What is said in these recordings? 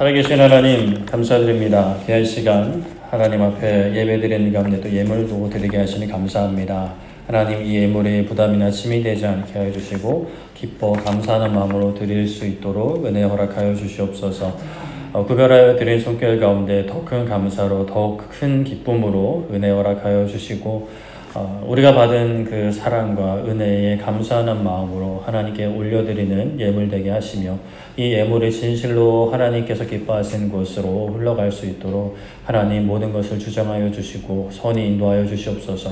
살아계신 하나님 감사드립니다. 귀한 시간 하나님 앞에 예배드리는 가운데 또 예물도 드리게 하시니 감사합니다. 하나님 이 예물이 부담이나 짐이 되지 않게 하여 주시고 기뻐 감사하는 마음으로 드릴 수 있도록 은혜 허락하여 주시옵소서. 구별하여 드린 손길 가운데 더 큰 감사로 더 큰 기쁨으로 은혜 허락하여 주시고 우리가 받은 그 사랑과 은혜에 감사하는 마음으로 하나님께 올려드리는 예물 되게 하시며 이 예물이 진실로 하나님께서 기뻐하시는 곳으로 흘러갈 수 있도록 하나님 모든 것을 주장하여 주시고 선히 인도하여 주시옵소서.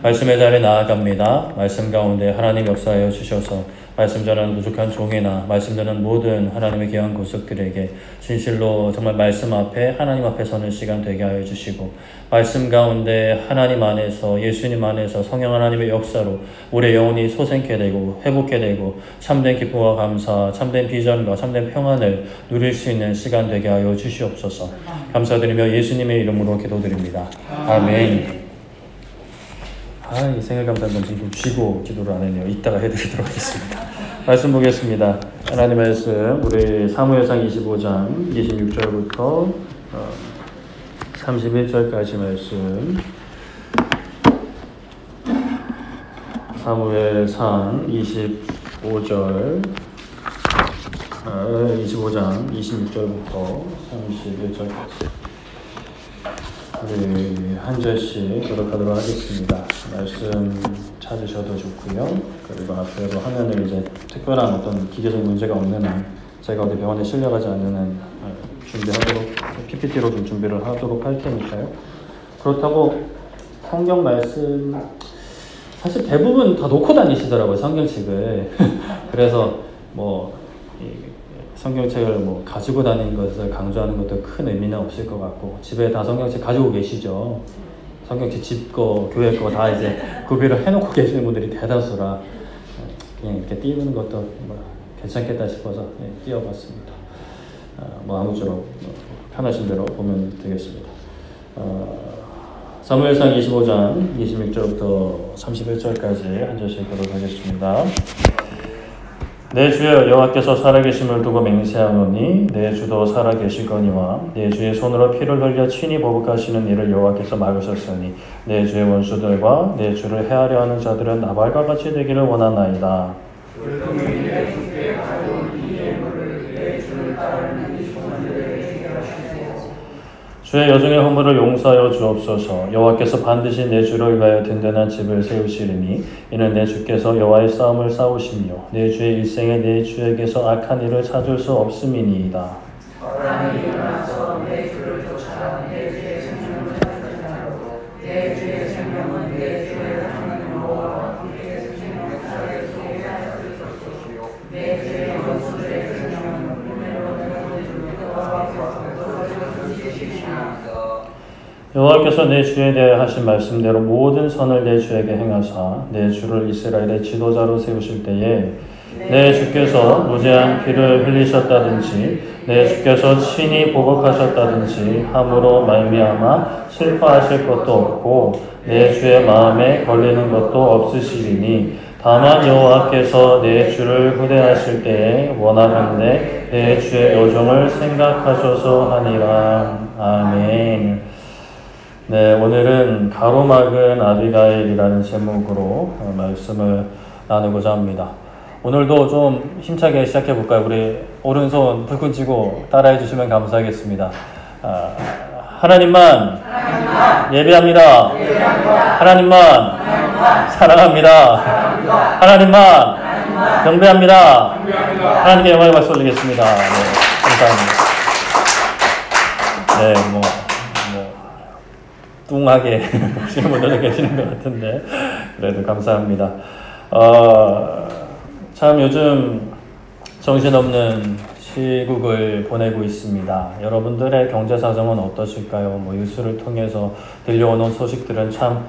말씀의 자리에 나아갑니다. 말씀 가운데 하나님 역사하여 주셔서 말씀 전하는 부족한 종이나 말씀 전하는 모든 하나님의 귀한 고속들에게 진실로 정말 말씀 앞에 하나님 앞에 서는 시간 되게 하여 주시고 말씀 가운데 하나님 안에서 예수님 안에서 성령 하나님의 역사로 우리의 영혼이 솟게 되고 회복게 되고 참된 기쁨과 감사, 참된 비전과 참된 평안을 누릴 수 있는 시간 되게 하여 주시옵소서. 감사드리며 예수님의 이름으로 기도드립니다. 아멘. 이 생일 감사는 지금 쥐고 기도를 안 했네요. 이따가 해드리도록 하겠습니다. 말씀 보겠습니다. 하나님 말씀 우리 사무엘상 25장 26절부터 31절까지 말씀. 사무엘상 25장 26절부터 31절까지 우리 한 절씩 교독하도록 하겠습니다. 말씀 찾으셔도 좋고요. 그리고 앞으로 화면을 이제 특별한 어떤 기계적 문제가 없는 한 제가 어디 병원에 실려가지 않는 한 준비하도록 PPT로 좀 준비를 하도록 할 테니까요. 그렇다고 성경 말씀 사실 대부분 다 놓고 다니시더라고요, 성경책을. 그래서 성경책을 가지고 다니는 것을 강조하는 것도 큰 의미는 없을 것 같고 집에 다 성경책 가지고 계시죠. 성경책 집 거, 교회 거 다 이제 구비를 해놓고 계시는 분들이 대다수라 그냥 이렇게 띄우는 것도 괜찮겠다 싶어서 띄워봤습니다. 아무쪼록 편하신 대로 보면 되겠습니다. 사무엘상 25장 26절부터 31절까지 한 절씩 교독하겠습니다. 내 주여 여호와께서 살아계심을 두고 맹세하노니 내 주도 살아계시거니와 내 주의 손으로 피를 흘려 친히 보복하시는 이를 여호와께서 막으셨으니 내 주의 원수들과 내 주를 해하려 하는 자들은 나발과 같이 되기를 원하나이다. 주의 여종의 허물을 용서하여 주옵소서. 여호와께서 반드시 내 주를 위하여 든든한 집을 세우시리니 이는 내 주께서 여호와의 싸움을 싸우시며 내 주의 일생에 내 주에게서 악한 일을 찾을 수 없음이니이다. 사람이 일어나서 내 주를 쫓아 내 주의 생명을 찾으려고 내 주의 생명은 내 주의 하나님 여호와와 함께 생명을 살게 하실 것이요 내 주의 원수들의 생명은 꿈에로 내 주를 떠나서 여호와께서 내 주에 대하여 하신 말씀대로 모든 선을 내 주에게 행하사 내 주를 이스라엘의 지도자로 세우실 때에 내 주께서 무죄한 피를 흘리셨다든지 내 주께서 친히 보복하셨다든지 함으로 말미암아 슬퍼하실 것도 없고 내 주의 마음에 걸리는 것도 없으시리니 다만 여호와께서 내 주를 후대하실 때에 원하건대 내 주의 여종을 생각하셔서 하니라. 아멘. 네, 오늘은 가로막은 아비가일이라는 제목으로 말씀을 나누고자 합니다. 오늘도 좀 힘차게 시작해 볼까요? 우리 오른손 불끈 쥐고 따라해 주시면 감사하겠습니다. 하나님만 예배합니다. 하나님만 사랑합니다. 하나님만 경배합니다. 하나님께 영광의 박수 올리겠습니다. 감사합니다. 뚱하게 보시는 분들도 계시는 것 같은데 그래도 감사합니다. 참 요즘 정신없는 시국을 보내고 있습니다. 여러분들의 경제 사정은 어떠실까요? 뉴스를 통해서 들려오는 소식들은 참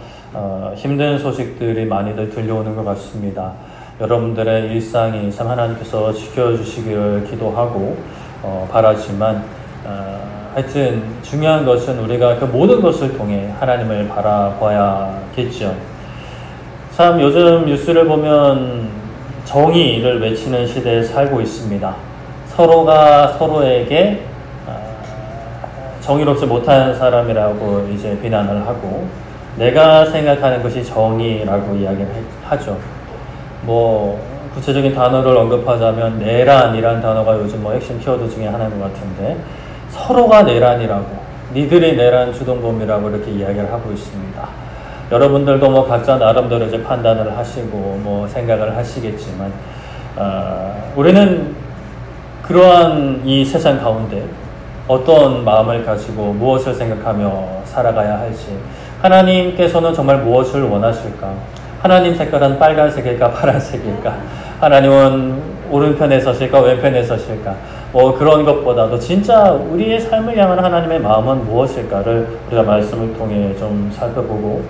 힘든 소식들이 많이들 들려오는 것 같습니다. 여러분들의 일상이 참 하나님께서 지켜주시기를 기도하고 바라지만 하여튼 중요한 것은 우리가 그 모든 것을 통해 하나님을 바라봐야겠죠. 참 요즘 뉴스를 보면 정의를 외치는 시대에 살고 있습니다. 서로가 서로에게 정의롭지 못한 사람이라고 이제 비난을 하고, 내가 생각하는 것이 정의라고 이야기를 하죠. 뭐 구체적인 단어를 언급하자면 내란이라는 단어가 요즘 뭐 핵심 키워드 중에 하나인 것 같은데, 서로가 내란이라고, 니들이 내란 주동범이라고 이렇게 이야기를 하고 있습니다. 여러분들도 뭐 각자 나름대로 이제 판단을 하시고 뭐 생각을 하시겠지만, 우리는 그러한 이 세상 가운데 어떤 마음을 가지고 무엇을 생각하며 살아가야 할지, 하나님께서는 정말 무엇을 원하실까? 하나님 색깔은 빨간색일까 파란색일까? 하나님은 오른편에 서실까 왼편에 서실까? 뭐 그런 것보다도 진짜 우리의 삶을 향한 하나님의 마음은 무엇일까를 우리가 말씀을 통해 좀 살펴보고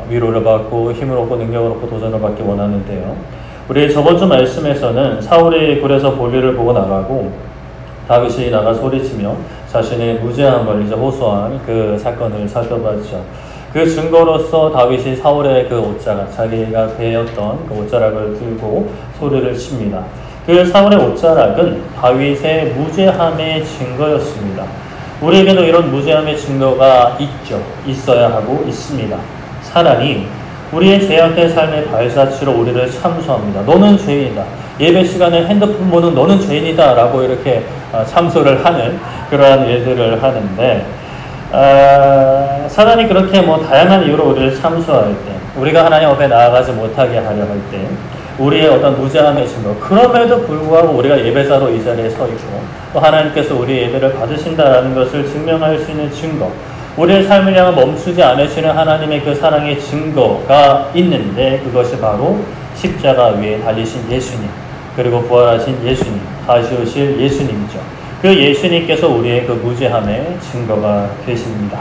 위로를 받고 힘을 얻고 능력을 얻고 도전을 받기 원하는데요. 우리 저번 주 말씀에서는 사울이 굴에서 볼일을 보고 나가고 다윗이 나가 소리치며 자신의 무죄함을 이제 호소한 그 사건을 살펴봤죠. 그 증거로서 다윗이 사울의 그 옷자락, 자기가 베었던 그 옷자락을 들고 소리를 칩니다. 그 사울의 옷자락은 다윗의 무죄함의 증거였습니다. 우리에게도 이런 무죄함의 증거가 있죠. 있어야 하고 있습니다. 사단이 우리의 죄악된 삶의 발자취로 우리를 참소합니다. 너는 죄인이다. 예배 시간에 핸드폰 보는 너는 죄인이다 라고 이렇게 참소를 하는 그러한 일들을 하는데, 사단이 그렇게 뭐 다양한 이유로 우리를 참소할 때, 우리가 하나님 앞에 나아가지 못하게 하려 할 때, 우리의 어떤 무죄함의 증거, 그럼에도 불구하고 우리가 예배자로 이 자리에 서 있고 또 하나님께서 우리의 예배를 받으신다라는 것을 증명할 수 있는 증거, 우리의 삶을 향해 멈추지 않으시는 하나님의 그 사랑의 증거가 있는데, 그것이 바로 십자가 위에 달리신 예수님, 그리고 부활하신 예수님, 다시 오실 예수님이죠. 그 예수님께서 우리의 그 무죄함의 증거가 되십니다.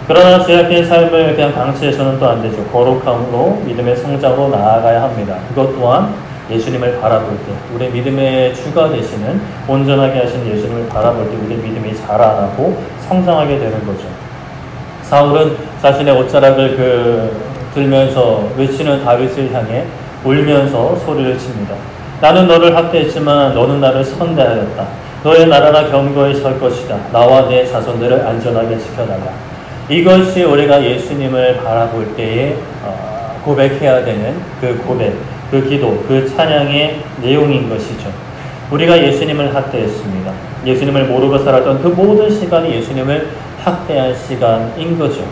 그러나 죄악된 삶을 그냥 방치해서는 또 안 되죠. 거룩함으로 믿음의 성장으로 나아가야 합니다. 그것 또한 예수님을 바라볼 때, 우리 믿음의 주가 되시는 온전하게 하신 예수님을 바라볼 때 우리 믿음이 자라나고 성장하게 되는 거죠. 사울은 자신의 옷자락을 들면서 외치는 다윗을 향해 울면서 소리를 칩니다. 나는 너를 학대했지만 너는 나를 선대하였다. 너의 나라가 견고히 설 것이다. 나와 내 자손들을 안전하게 지켜달라. 이것이 우리가 예수님을 바라볼 때에 고백해야 되는 그 고백, 그 기도, 그 찬양의 내용인 것이죠. 우리가 예수님을 학대했습니다. 예수님을 모르고 살았던 그 모든 시간이 예수님을 학대한 시간인 거죠.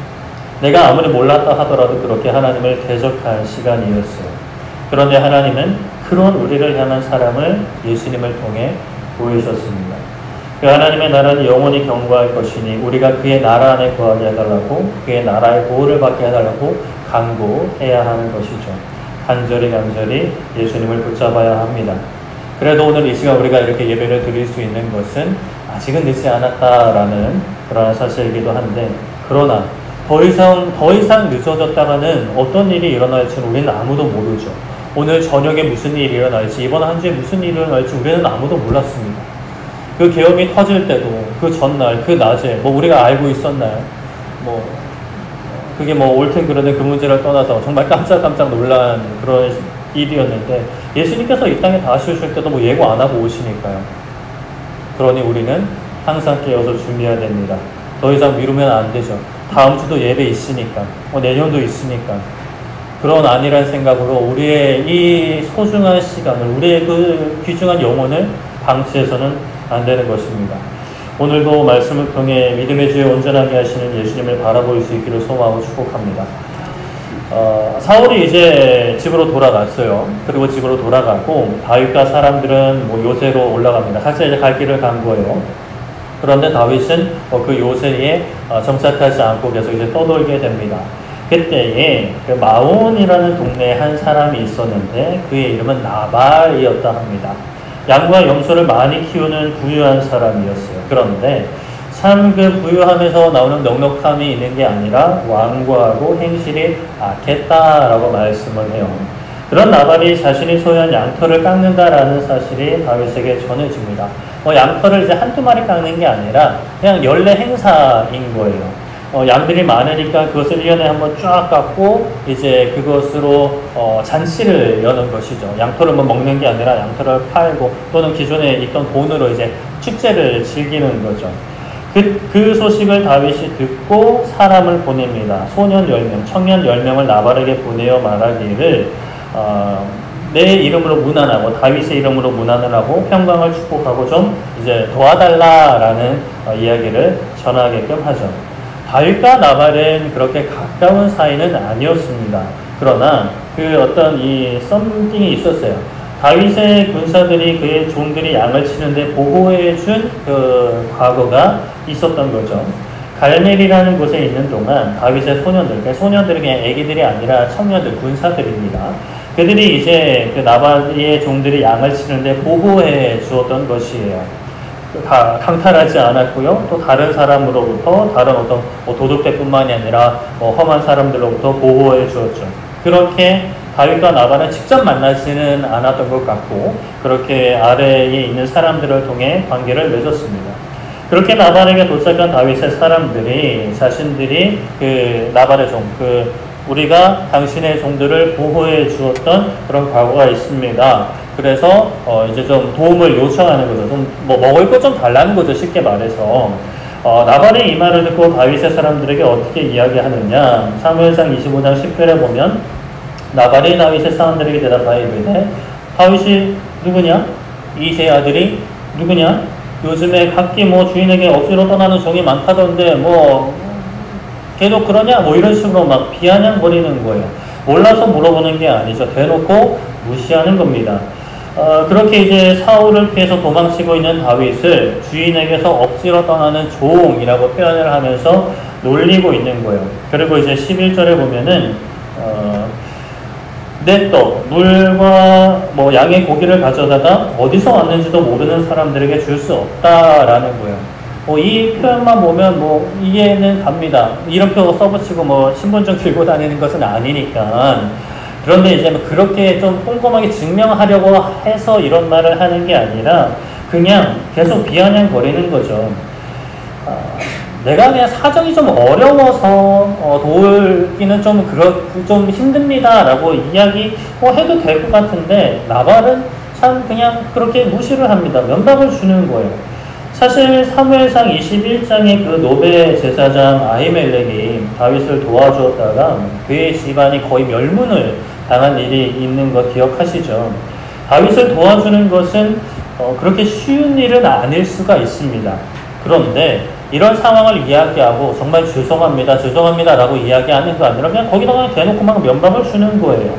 내가 아무리 몰랐다 하더라도 그렇게 하나님을 대적한 시간이었어요. 그런데 하나님은 그런 우리를 향한 사랑을 예수님을 통해 보이셨습니다. 그 하나님의 나라는 영원히 경고할 것이니 우리가 그의 나라 안에 거하게 해달라고, 그의 나라의 보호를 받게 해달라고 간구해야 하는 것이죠. 간절히 예수님을 붙잡아야 합니다. 그래도 오늘 이 시간 우리가 이렇게 예배를 드릴 수 있는 것은 아직은 늦지 않았다라는 그런 사실이기도 한데, 그러나 더 이상 늦어졌다가는 어떤 일이 일어날지는 우리는 아무도 모르죠. 오늘 저녁에 무슨 일이 일어날지, 이번 한 주에 무슨 일이 일어날지 우리는 아무도 몰랐습니다. 그 계엄이 터질 때도 그 전날, 그 낮에 뭐 우리가 알고 있었나요? 뭐 그게 뭐 옳든 그르든 그 문제를 떠나서 정말 깜짝깜짝 놀란 그런 일이었는데, 예수님께서 이 땅에 다시 오실 때도 뭐 예고 안 하고 오시니까요. 그러니 우리는 항상 깨어서 준비해야 됩니다. 더 이상 미루면 안 되죠. 다음 주도 예배 있으니까, 내년도 있으니까. 그런 아니란 생각으로 우리의 이 소중한 시간을, 우리의 그 귀중한 영혼을 방치해서는 안 되는 것입니다. 오늘도 말씀을 통해 믿음의 주에 온전하게 하시는 예수님을 바라볼 수 있기를 소망하고 축복합니다. 사울이 이제 집으로 돌아갔어요. 그리고 집으로 돌아가고 다윗과 사람들은 뭐 요새로 올라갑니다. 각자 이제 갈 길을 간 거예요. 그런데 다윗은 그 요새에 정착하지 않고 계속 이제 떠돌게 됩니다. 그때에 그 마온이라는 동네에 한 사람이 있었는데 그의 이름은 나발이었다 합니다. 양과 염소를 많이 키우는 부유한 사람이었어요. 그런데 참 그 부유함에서 나오는 넉넉함이 있는 게 아니라 완고하고 행실이 악했다라고 말씀을 해요. 그런 나발이 자신이 소유한 양털을 깎는다라는 사실이 다윗에게 전해집니다. 양털을 이제 한두 마리 깎는 게 아니라 그냥 연례 행사인 거예요. 양들이 많으니까 그것을 1년에 한번 쫙 깎고 이제 그것으로 잔치를 여는 것이죠. 양털을 뭐 먹는 게 아니라 양털을 팔고 또는 기존에 있던 돈으로 이제 축제를 즐기는 거죠. 그 소식을 다윗이 듣고 사람을 보냅니다. 소년 10명, 청년 10명을 나발에게 보내어 말하기를 내 이름으로 문안하고 다윗의 이름으로 문안을 하고 평강을 축복하고 좀 이제 도와달라라는 이야기를 전하게끔 하죠. 다윗과 나발은 그렇게 가까운 사이는 아니었습니다. 그러나 그 어떤 이 썸띵이 있었어요. 다윗의 군사들이 그의 종들이 양을 치는데 보호해준 그 과거가 있었던 거죠. 갈멜이라는 곳에 있는 동안 다윗의 소년들, 그러니까 소년들이 그냥 애기들이 아니라 청년들, 군사들입니다. 그들이 이제 그 나발의 종들이 양을 치는데 보호해 주었던 것이에요. 다 강탈하지 않았고요. 또 다른 사람으로부터 다른 어떤 도둑들뿐만이 아니라 험한 사람들로부터 보호해 주었죠. 그렇게 다윗과 나발은 직접 만나지는 않았던 것 같고 그렇게 아래에 있는 사람들을 통해 관계를 맺었습니다. 그렇게 나발에게 도착한 다윗의 사람들이 자신들이 그 나발의 종, 우리가 당신의 종들을 보호해 주었던 그런 과거가 있습니다. 그래서 이제 좀 도움을 요청하는 거죠. 좀 뭐 먹을 것 좀 달라는 거죠. 쉽게 말해서. 나발의 이 말을 듣고 다윗의 사람들에게 어떻게 이야기하느냐. 사무엘상 25장 10절에 보면 나발이 다윗의 사람들에게 대답하여 이르되 다윗이 누구냐? 이새의 아들이 누구냐? 요즘에 각기 뭐 주인에게 억지로 떠나는 종이 많다던데 뭐 걔도 그러냐? 뭐 이런 식으로 막 비아냥거리는 거예요. 몰라서 물어보는 게 아니죠. 대놓고 무시하는 겁니다. 그렇게 이제 사울을 피해서 도망치고 있는 다윗을 주인에게서 억지로 떠나는 종이라고 표현을 하면서 놀리고 있는 거예요. 그리고 이제 11절에 보면은 넷도 물과 뭐 양의 고기를 가져다가 어디서 왔는지도 모르는 사람들에게 줄 수 없다라는 거예요. 이 표현만 보면 뭐 이해는 갑니다. 이름표 써붙이고 뭐 신분증 들고 다니는 것은 아니니까. 그런데 이제 그렇게 좀 꼼꼼하게 증명하려고 해서 이런 말을 하는 게 아니라 그냥 계속 비아냥거리는 거죠. 내가 그냥 사정이 좀 어려워서 도울기는 좀 힘듭니다라고 이야기 해도 될 것 같은데 나발은 참 그냥 그렇게 무시를 합니다. 면박을 주는 거예요. 사실 사무엘상 21장의 그 노베 제사장 아히멜렉이 다윗을 도와주었다가 그의 집안이 거의 멸문을 당한 일이 있는 거 기억하시죠? 다윗을 도와주는 것은 그렇게 쉬운 일은 아닐 수가 있습니다. 그런데 이런 상황을 이야기하고 정말 죄송합니다 라고 이야기하는 거 아니라 그냥 거기다가 대놓고 막 면박을 주는 거예요.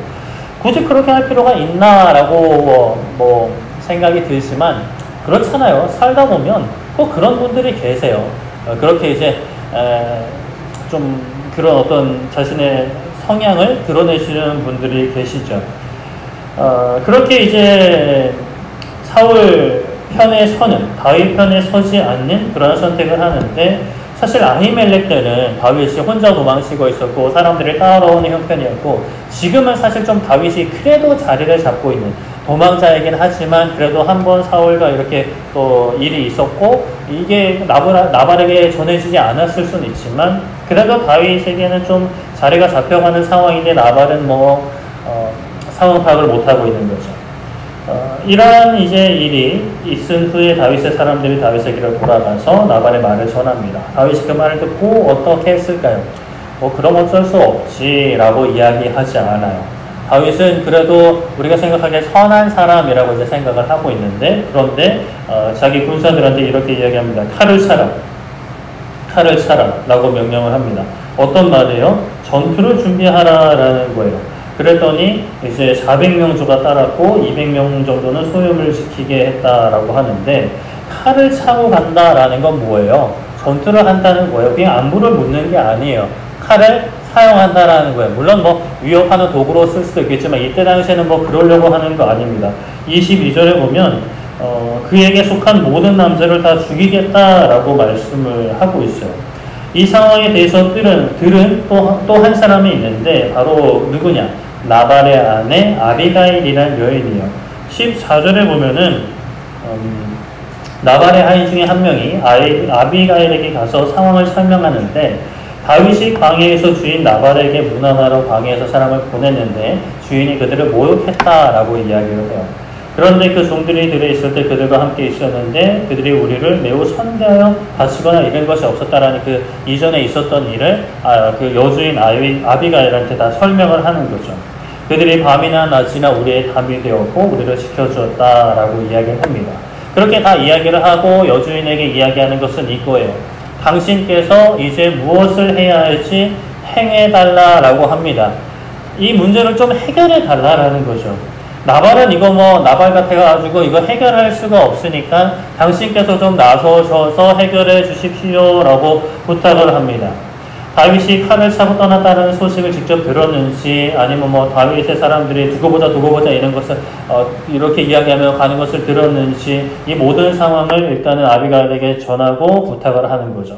굳이 그렇게 할 필요가 있나 라고 뭐 생각이 들지만 그렇잖아요. 살다 보면 꼭 그런 분들이 계세요. 그렇게 이제 좀 그런 어떤 자신의 성향을 드러내시는 분들이 계시죠. 그렇게 이제 사울 편에 서는, 다윗 편에 서지 않는 그런 선택을 하는데 사실 아히멜렉 때는 다윗이 혼자 도망치고 있었고 사람들이 따라오는 형편이었고 지금은 사실 좀 다윗이 그래도 자리를 잡고 있는 도망자이긴 하지만 그래도 한번 사울과 이렇게 또 일이 있었고 이게 나발에게 전해지지 않았을 수는 있지만 그래도 다윗에게는 좀 자리가 잡혀가는 상황인데 나발은 뭐 상황 파악을 못하고 있는 거죠. 이러한 이제 일이 있은 후에 다윗의 사람들이 다윗에게로 돌아가서 나발의 말을 전합니다. 다윗이 그 말을 듣고 어떻게 했을까요? 그럼 어쩔 수 없지 라고 이야기하지 않아요. 다윗은 그래도 우리가 생각하기에 선한 사람이라고 이제 생각을 하고 있는데 그런데 자기 군사들한테 이렇게 이야기합니다. 칼을 차라 라고 명령을 합니다. 어떤 말이에요? 전투를 준비하라라는 거예요. 그랬더니 이제 400명 조가 따랐고 200명 정도는 소염을 지키게 했다라고 하는데 칼을 차고 간다라는 건 뭐예요? 전투를 한다는 거예요. 그냥 안부를 묻는 게 아니에요. 칼을 사용한다라는 거예요. 물론 뭐 위협하는 도구로 쓸 수도 있겠지만 이때 당시에는 뭐 그러려고 하는 거 아닙니다. 22절에 보면 그에게 속한 모든 남자를 다 죽이겠다라고 말씀을 하고 있어요. 이 상황에 대해서 들은 또 한 사람이 있는데 바로 누구냐? 나발의 아내 아비가일이라는 여인이에요. 14절에 보면은 나발의 아이 중에 한 명이 아비가일에게 가서 상황을 설명하는데 다윗이 광야에서 주인 나발에게 문안하러 광야에서 사람을 보냈는데 주인이 그들을 모욕했다라고 이야기를 해요. 그런데 그 종들이 들에 있을 때 그들과 함께 있었는데 그들이 우리를 매우 선대하여 바치거나 이런 것이 없었다라는 그 이전에 있었던 일을 그 여주인 아비가일한테 다 설명을 하는 거죠. 그들이 밤이나 낮이나 우리의 담이 되었고 우리를 지켜주었다라고 이야기를 합니다. 그렇게 다 이야기를 하고 여주인에게 이야기하는 것은 이거예요. 당신께서 이제 무엇을 해야 할지 행해달라라고 합니다. 이 문제를 좀 해결해달라라는 거죠. 나발은 이거 나발 같아가지고 이거 해결할 수가 없으니까 당신께서 좀 나서셔서 해결해 주십시오라고 부탁을 합니다. 다윗이 칼을 차고 떠났다는 소식을 직접 들었는지 아니면 다윗의 사람들이 두고 보자 이런 것을 이렇게 이야기하며 가는 것을 들었는지 이 모든 상황을 일단은 아비가일에게 전하고 부탁을 하는 거죠.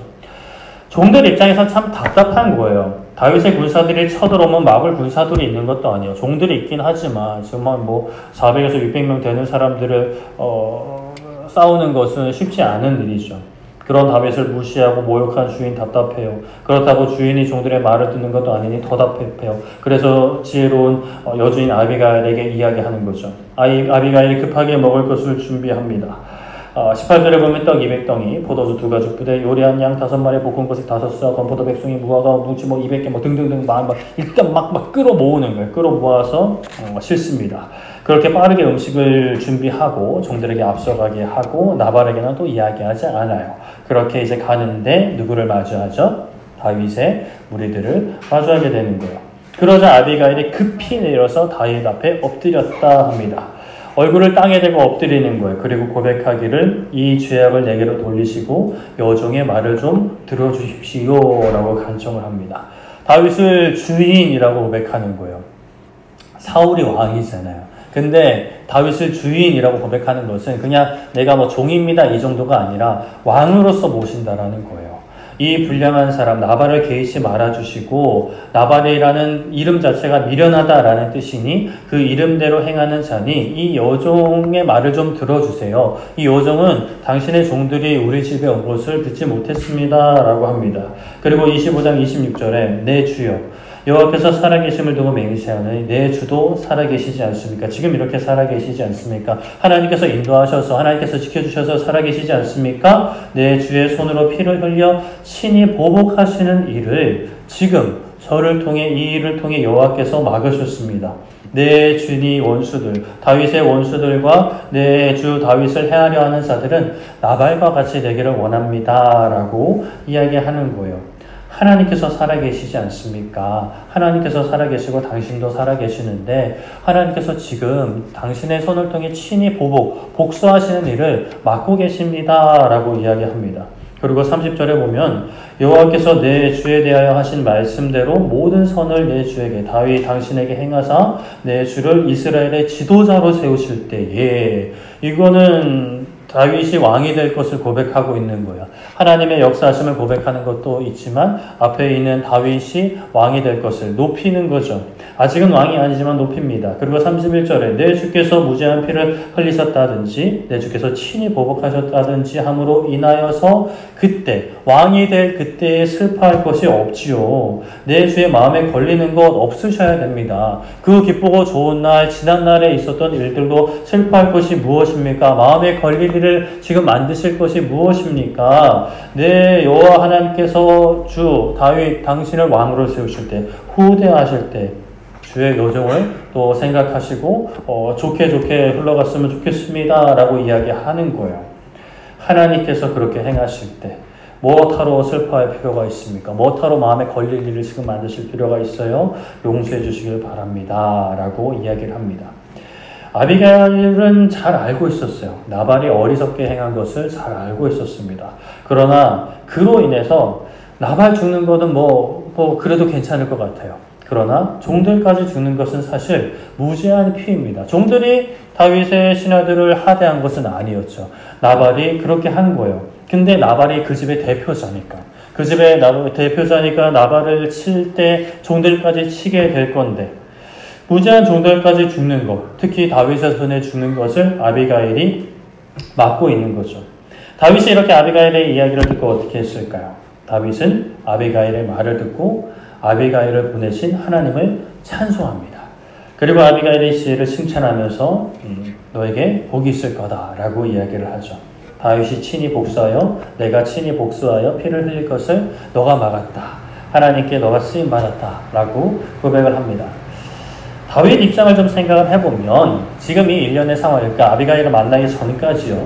종들 입장에서 참 답답한 거예요. 다윗의 군사들이 쳐들어오면 막을 군사들이 있는 것도 아니에요. 종들이 있긴 하지만 지금 400에서 600명 되는 사람들을 싸우는 것은 쉽지 않은 일이죠. 그런 다윗을 무시하고 모욕한 주인 답답해요. 그렇다고 주인이 종들의 말을 듣는 것도 아니니 더 답답해요. 그래서 지혜로운 여주인 아비가일에게 이야기하는 거죠. 아비가일이 급하게 먹을 것을 준비합니다. 18절에 보면 떡 200덩이, 포도주 2가죽 부대, 요리한 양 5마리, 볶은 것이 5ssa, 건포도 백송이, 무화과, 무치 200개 등등등 일단 막 끌어모으는 거예요. 끌어모아서 싣습니다. 그렇게 빠르게 음식을 준비하고 종들에게 앞서가게 하고 나발에게는 또 이야기하지 않아요. 그렇게 이제 가는데 누구를 마주하죠? 다윗의 무리들을 마주하게 되는 거예요. 그러자 아비가일이 급히 내려서 다윗 앞에 엎드렸다 합니다. 얼굴을 땅에 대고 엎드리는 거예요. 그리고 고백하기를 이 죄악을 내게로 돌리시고 여종의 말을 좀 들어주십시오 라고 간청을 합니다. 다윗을 주인이라고 고백하는 거예요. 사울이 왕이잖아요. 근데 다윗을 주인이라고 고백하는 것은 그냥 내가 종입니다 이 정도가 아니라 왕으로서 모신다라는 거예요. 이 불량한 사람 나발을 개의치 말아주시고 나발이라는 이름 자체가 미련하다라는 뜻이니 그 이름대로 행하는 자니 이 여종의 말을 좀 들어주세요. 이 여종은 당신의 종들이 우리 집에 온 것을 듣지 못했습니다 라고 합니다. 그리고 25장 26절에 내 주여 여호와께서 살아계심을 두고 맹세하는 내 주도 살아계시지 않습니까? 지금 이렇게 살아계시지 않습니까? 하나님께서 인도하셔서 하나님께서 지켜주셔서 살아계시지 않습니까? 내 주의 손으로 피를 흘려 친히 보복하시는 일을 지금 저를 통해 이 일을 통해 여호와께서 막으셨습니다. 내 주니 원수들 다윗의 원수들과 내 주 다윗을 해하려 하는 자들은 나발과 같이 되기를 원합니다 라고 이야기하는 거예요. 하나님께서 살아계시지 않습니까? 하나님께서 살아계시고 당신도 살아계시는데 하나님께서 지금 당신의 손을 통해 친히 복수하시는 일을 막고 계십니다 라고 이야기합니다. 그리고 30절에 보면 여호와께서 내 주에 대하여 하신 말씀대로 모든 선을 내 주에게 다윗 당신에게 행하사 내 주를 이스라엘의 지도자로 세우실 때에 이거는 다윗이 왕이 될 것을 고백하고 있는 거예요. 하나님의 역사하심을 고백하는 것도 있지만 앞에 있는 다윗이 왕이 될 것을 높이는 거죠. 아직은 왕이 아니지만 높입니다. 그리고 31절에 내 주께서 무죄한 피를 흘리셨다든지 내 주께서 친히 보복하셨다든지 함으로 인하여서 그때 왕이 될 그때에 슬퍼할 것이 없지요. 내 주의 마음에 걸리는 것 없으셔야 됩니다. 그 기쁘고 좋은 날 지난 날에 있었던 일들도 슬퍼할 것이 무엇입니까? 마음에 걸릴 일을 지금 만드실 것이 무엇입니까? 내 여호와 하나님께서 주 다윗 당신을 왕으로 세우실 때 후대하실 때 주의 여정을 또 생각하시고 좋게 흘러갔으면 좋겠습니다 라고 이야기하는 거예요. 하나님께서 그렇게 행하실 때 뭐하러 슬퍼할 필요가 있습니까? 뭐하러 마음에 걸릴 일을 지금 만드실 필요가 있어요? 용서해 주시길 바랍니다 라고 이야기를 합니다. 아비가일은 잘 알고 있었어요. 나발이 어리석게 행한 것을 잘 알고 있었습니다. 그러나 그로 인해서 나발 죽는 것은 그래도 괜찮을 것 같아요. 그러나 종들까지 죽는 것은 사실 무죄한 피입니다. 종들이 다윗의 신하들을 하대한 것은 아니었죠. 나발이 그렇게 한 거예요. 근데 나발이 그 집의 대표자니까. 그 집의 대표자니까 나발을 칠 때 종들까지 치게 될 건데 무죄한 종들까지 죽는 것, 특히 다윗의 손에 죽는 것을 아비가일이 막고 있는 거죠. 다윗이 이렇게 아비가일의 이야기를 듣고 어떻게 했을까요? 다윗은 아비가일의 말을 듣고 아비가일을 보내신 하나님을 찬송합니다. 그리고 아비가일의 지혜를 칭찬하면서 너에게 복이 있을 거다라고 이야기를 하죠. 다윗이 친히 복수하여 내가 친히 복수하여 피를 흘릴 것을 너가 막았다. 하나님께 너가 쓰임 받았다라고 고백을 합니다. 다윗 입장을 좀 생각을 해보면 지금 이 일련의 상황, 그러니까 아비가일을 만나기 전까지요.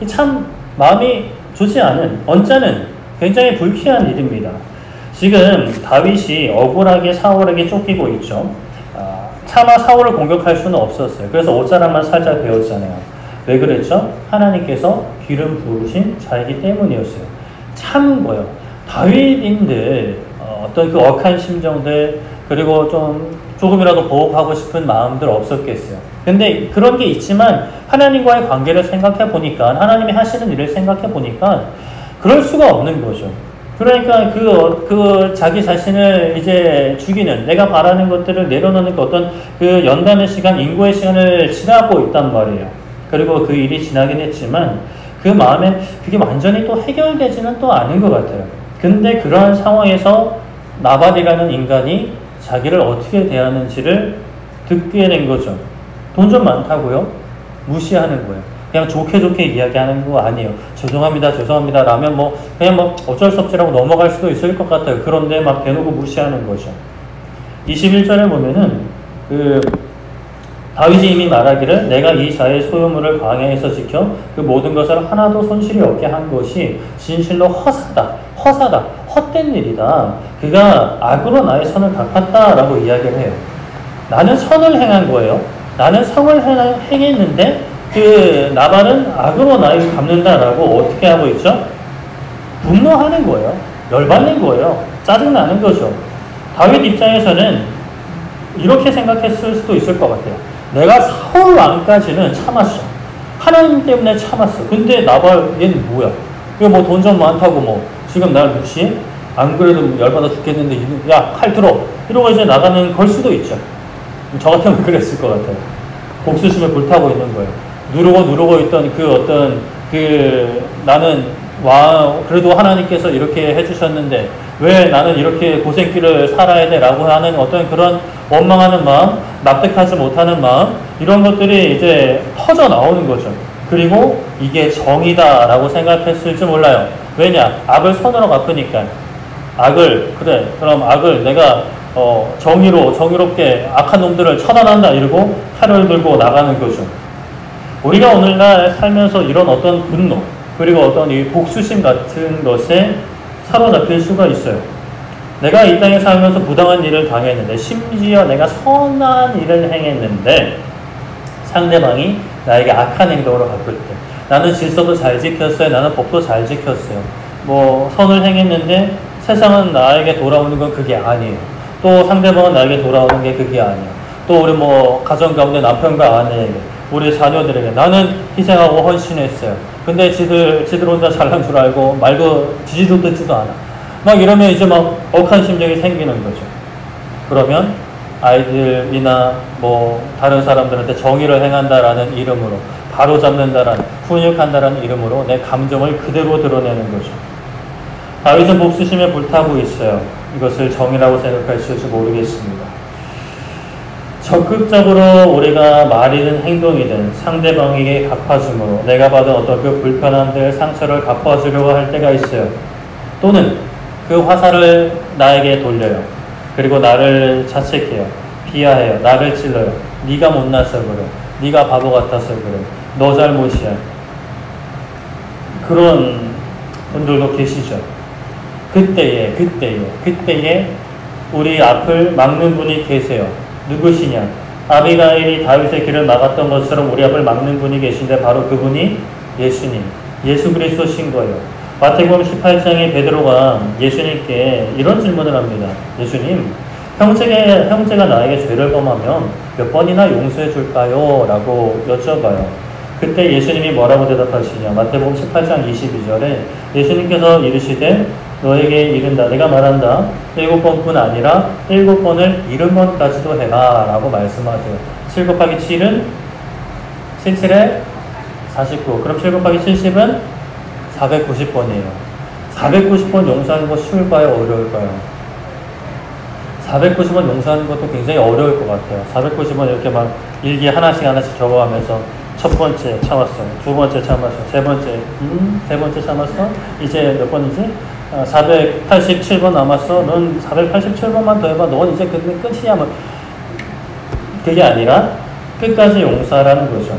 참 마음이 좋지 않은, 언짢은 굉장히 불쾌한 일입니다. 지금 다윗이 억울하게 사울에게 쫓기고 있죠. 차마 사울을 공격할 수는 없었어요. 그래서 옷자락만 살짝 베었잖아요. 왜 그랬죠? 하나님께서 기름 부으신 자이기 때문이었어요. 참은 거예요. 다윗인들 어떤 그 억한 심정들, 그리고 조금이라도 보호하고 싶은 마음들 없었겠어요. 근데 그런 게 있지만 하나님과의 관계를 생각해 보니까, 하나님이 하시는 일을 생각해 보니까 그럴 수가 없는 거죠. 그러니까 그 자기 자신을 이제 죽이는, 내가 바라는 것들을 내려놓는 그 어떤 그 연단의 시간, 인고의 시간을 지나고 있단 말이에요. 그리고 그 일이 지나긴 했지만 그 마음에 그게 완전히 또 해결되지는 또 않은 것 같아요. 근데 그러한 상황에서 나발이라는 인간이 자기를 어떻게 대하는지를 듣게 된 거죠. 돈 좀 많다고요? 무시하는 거예요. 그냥 좋게 이야기하는 거 아니에요. 죄송합니다 라면 그냥 어쩔 수 없지라고 넘어갈 수도 있을 것 같아요. 그런데 막 대놓고 무시하는 거죠. 21절에 보면은 다윗이 이미 말하기를 내가 이 자의 소유물을 광야에서 지켜 그 모든 것을 하나도 손실이 없게 한 것이 진실로 허사다, 헛된 일이다. 그가 악으로 나의 선을 갚았다라고 이야기를 해요. 나는 선을 행한 거예요. 나는 성을 행했는데 그 나발은 악으로 나를 갚는다라고 어떻게 하고 있죠? 분노하는 거예요. 열받는 거예요. 짜증나는 거죠. 다윗 입장에서는 이렇게 생각했을 수도 있을 것 같아요. 내가 사울 왕까지는 참았어. 하나님 때문에 참았어. 근데 나발 얘는 뭐야? 이거 돈 좀 많다고 지금 날 무시해? 안 그래도 열받아 죽겠는데 야, 칼 들어. 이러고 이제 나가는 걸 수도 있죠. 저 같으면 그랬을 것 같아요. 복수심에 불타고 있는 거예요. 누르고 있던 나는 그래도 하나님께서 이렇게 해주셨는데 왜 나는 이렇게 고생길을 살아야 돼? 라고 하는 어떤 그런 원망하는 마음, 납득하지 못하는 마음, 이런 것들이 이제 터져 나오는 거죠. 그리고 이게 정의다 라고 생각했을지 몰라요. 왜냐? 악을 손으로 갚으니까. 그럼 악을 내가 정의롭게 악한 놈들을 처단한다 이러고 칼을 들고 나가는 거죠. 우리가 오늘날 살면서 이런 어떤 분노, 그리고 어떤 이 복수심 같은 것에 사로잡힐 수가 있어요. 내가 이 땅에 살면서 부당한 일을 당했는데, 심지어 내가 선한 일을 행했는데 상대방이 나에게 악한 행동으로 바꿀 때, 나는 질서도 잘 지켰어요. 나는 법도 잘 지켰어요. 선을 행했는데 세상은 나에게 돌아오는 건 그게 아니에요. 또 상대방은 나에게 돌아오는 게 그게 아니에요. 또 우리 가정 가운데 남편과 아내에게, 우리 자녀들에게 나는 희생하고 헌신했어요. 근데 지들 혼자 잘난 줄 알고 말도 지지도 듣지도 않아. 이러면 이제 억한 심정이 생기는 거죠. 그러면 아이들이나 다른 사람들한테 정의를 행한다라는 이름으로, 바로잡는다라는, 훈육한다라는 이름으로 내 감정을 그대로 드러내는 거죠. 다윗은 복수심에 불타고 있어요. 이것을 정의라고 생각하실지 모르겠습니다. 적극적으로 우리가 말이든 행동이든 상대방에게 갚아줌으로 내가 받은 어떤 그 불편함들, 상처를 갚아주려고 할 때가 있어요. 또는 그 화살을 나에게 돌려요. 그리고 나를 자책해요. 비하해요. 나를 찔러요. 네가 못나서 그래. 네가 바보 같아서 그래. 너 잘못이야. 그런 분들도 계시죠. 그때에 우리 앞을 막는 분이 계세요. 누구시냐? 아비가일이 다윗의 길을 막았던 것처럼 우리 앞을 막는 분이 계신데 바로 그분이 예수님, 예수 그리스도신 거예요. 마태복음 18장에 베드로가 예수님께 이런 질문을 합니다. 예수님, 형제가 나에게 죄를 범하면 몇 번이나 용서해 줄까요? 라고 여쭤봐요. 그때 예수님이 뭐라고 대답하시냐? 마태복음 18장 22절에 예수님께서 이르시되 너에게 이른다, 내가 말한다, 7번뿐 아니라 7번을 70번까지도 해라 라고 말씀하세요. 7 곱하기 7은 77에 49. 그럼 7 곱하기 70은 490번이에요. 490번 용서하는 거 쉬울까요? 어려울까요? 490번 용서하는 것도 굉장히 어려울 것 같아요. 490번 이렇게 일기 하나씩 적어가면서 첫 번째 참았어. 두 번째 참았어. 세 번째, 세 번째 참았어. 이제 몇 번이지? 487번 남았어. 넌 487번만 더 해봐. 넌 이제 끝이야. 뭐. 그게 아니라 끝까지 용서하라는 거죠.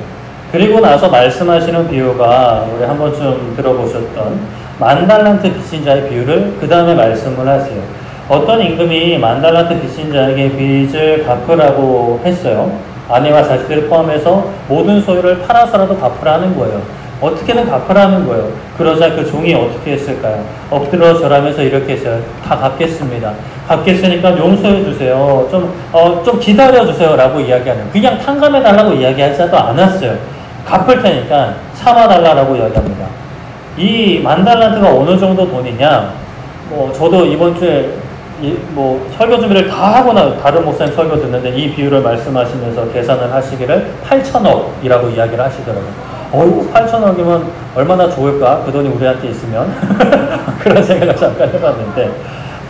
그리고 나서 말씀하시는 비유가 우리 한 번쯤 들어보셨던 10,000달란트 빚진 자의 비유를 그 다음에 말씀을 하세요. 어떤 임금이 10,000달란트 빚진 자에게 빚을 갚으라고 했어요. 아내와 자식들을 포함해서 모든 소유를 팔아서라도 갚으라는 거예요. 어떻게든 갚으라는 거예요. 그러자 그 종이 어떻게 했을까요? 엎드려 절하면서 이렇게 했어요. 다 갚겠습니다. 갚겠으니까 용서해 주세요. 좀 기다려 주세요. 라고 이야기하는. 그냥 탕감해 달라고 이야기하지도 않았어요. 갚을 테니까 참아 달라고 이야기합니다. 이 10,000달란트가 어느 정도 돈이냐? 저도 이번 주에 설교 준비를 다 하고 다른 목사님 설교 듣는데 이 비유를 말씀하시면서 계산을 하시기를 8,000억이라고 이야기를 하시더라고요. 8,000억이면 얼마나 좋을까? 그 돈이 우리한테 있으면. 그런 생각을 잠깐 해봤는데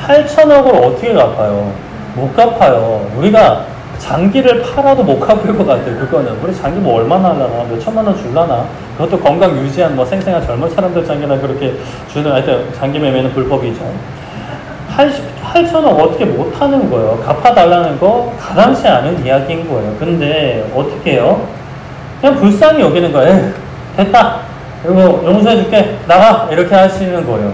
8,000억을 어떻게 갚아요? 못 갚아요. 우리가 장기를 팔아도 못 갚을 것 같아요. 그거는. 우리 장기 얼마나 하려나? 몇 천만 원 줄라나? 그것도 건강 유지한 생생한 젊은 사람들 장기나 그렇게 주는, 하여튼 장기 매매는 불법이죠. 8,000억 어떻게 못하는 거예요? 갚아달라는 거 가당치 않은 이야기인 거예요. 근데 어떻게 해요? 그냥 불쌍히 여기는 거예요. 됐다. 그리고 용서해줄게. 나가. 이렇게 하시는 거예요.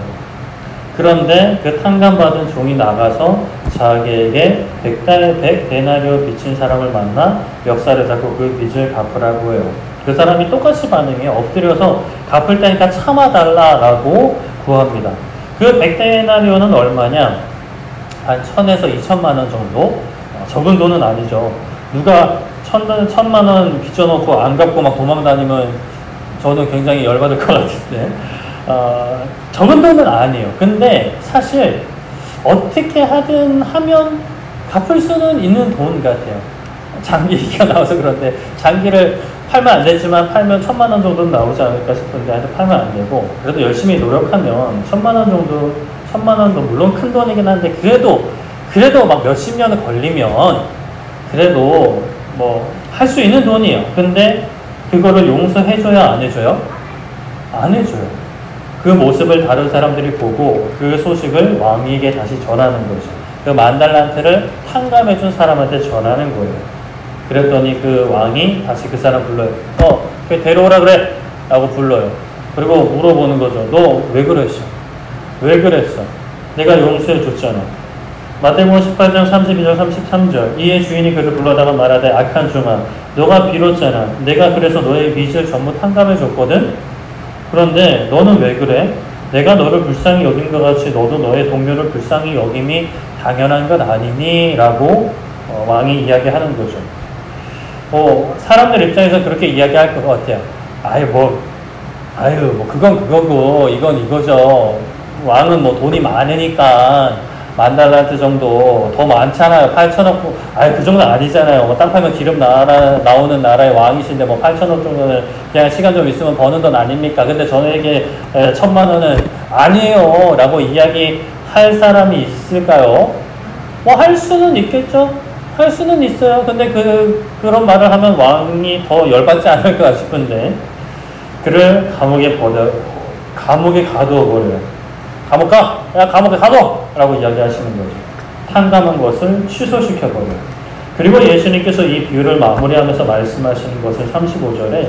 그런데 그 탕감받은 종이 나가서 자기에게 100데나리오 빚진 사람을 만나 멱살을 잡고 그 빚을 갚으라고 해요. 그 사람이 똑같이 반응해요. 엎드려서 갚을 테니까 참아달라고 구합니다. 그 100데나리오는 얼마냐? 한 1,000에서 2,000만 원 정도? 적은 돈은 아니죠. 누가 1,000만 원 빚져놓고 안 갚고 막 도망다니면 저는 굉장히 열받을 것 같은데 적은 돈은 아니에요. 근데 사실 어떻게 하든 하면 갚을 수는 있는 돈 같아요. 장기 얘기가 나와서 그런데 장기를 팔면 안 되지만 팔면 1,000만 원 정도는 나오지 않을까 싶은데 하여튼 팔면 안 되고 그래도 열심히 노력하면 1,000만 원 정도 1,000만 원도 물론 큰 돈이긴 한데 그래도 막 몇십 년을 걸리면 그래도 할 수 있는 돈이에요. 근데 그거를 용서해줘야 안 해줘요? 안 해줘요. 그 모습을 다른 사람들이 보고 그 소식을 왕에게 다시 전하는 거죠. 그 10,000달란트를 탕감해준 사람한테 전하는 거예요. 그랬더니 그 왕이 다시 그 사람 불러요. 걔 데려오라 그래! 라고 불러요. 그리고 물어보는 거죠. 너 왜 그랬어? 왜 그랬어? 내가 용서해 줬잖아. 마태복음 18장 32절 33절 이에 주인이 그를 불러다가 말하되 악한 종아 너가 빌었잖아. 내가 그래서 너의 빚을 전부 탕감해 줬거든. 그런데 너는 왜 그래? 내가 너를 불쌍히 여긴 것 같이 너도 너의 동료를 불쌍히 여김이 당연한 것 아니니? 라고 왕이 이야기하는 거죠. 사람들 입장에서 그렇게 이야기할 것 같아요. 그건 그거고 이건 이거죠. 왕은 돈이 많으니까 10,000달란트 정도 더 많잖아요. 8,000억 그 정도는 아니잖아요. 땅 팔면 기름 나오는 나라의 왕이신데 8,000억 정도는 그냥 시간 좀 있으면 버는 돈 아닙니까? 근데 저에게 1,000만 원은 아니에요 라고 이야기할 사람이 있을까요? 할 수는 있겠죠. 할 수는 있어요. 근데 그런 말을 하면 왕이 더 열받지 않을까 싶은데 그를 감옥에 가두어 버려요. 감옥 가! 야, 감옥에 가둬! 라고 이야기하시는 거죠. 탕감한 것을 취소시켜버려요. 그리고 예수님께서 이 비유를 마무리하면서 말씀하시는 것을 35절에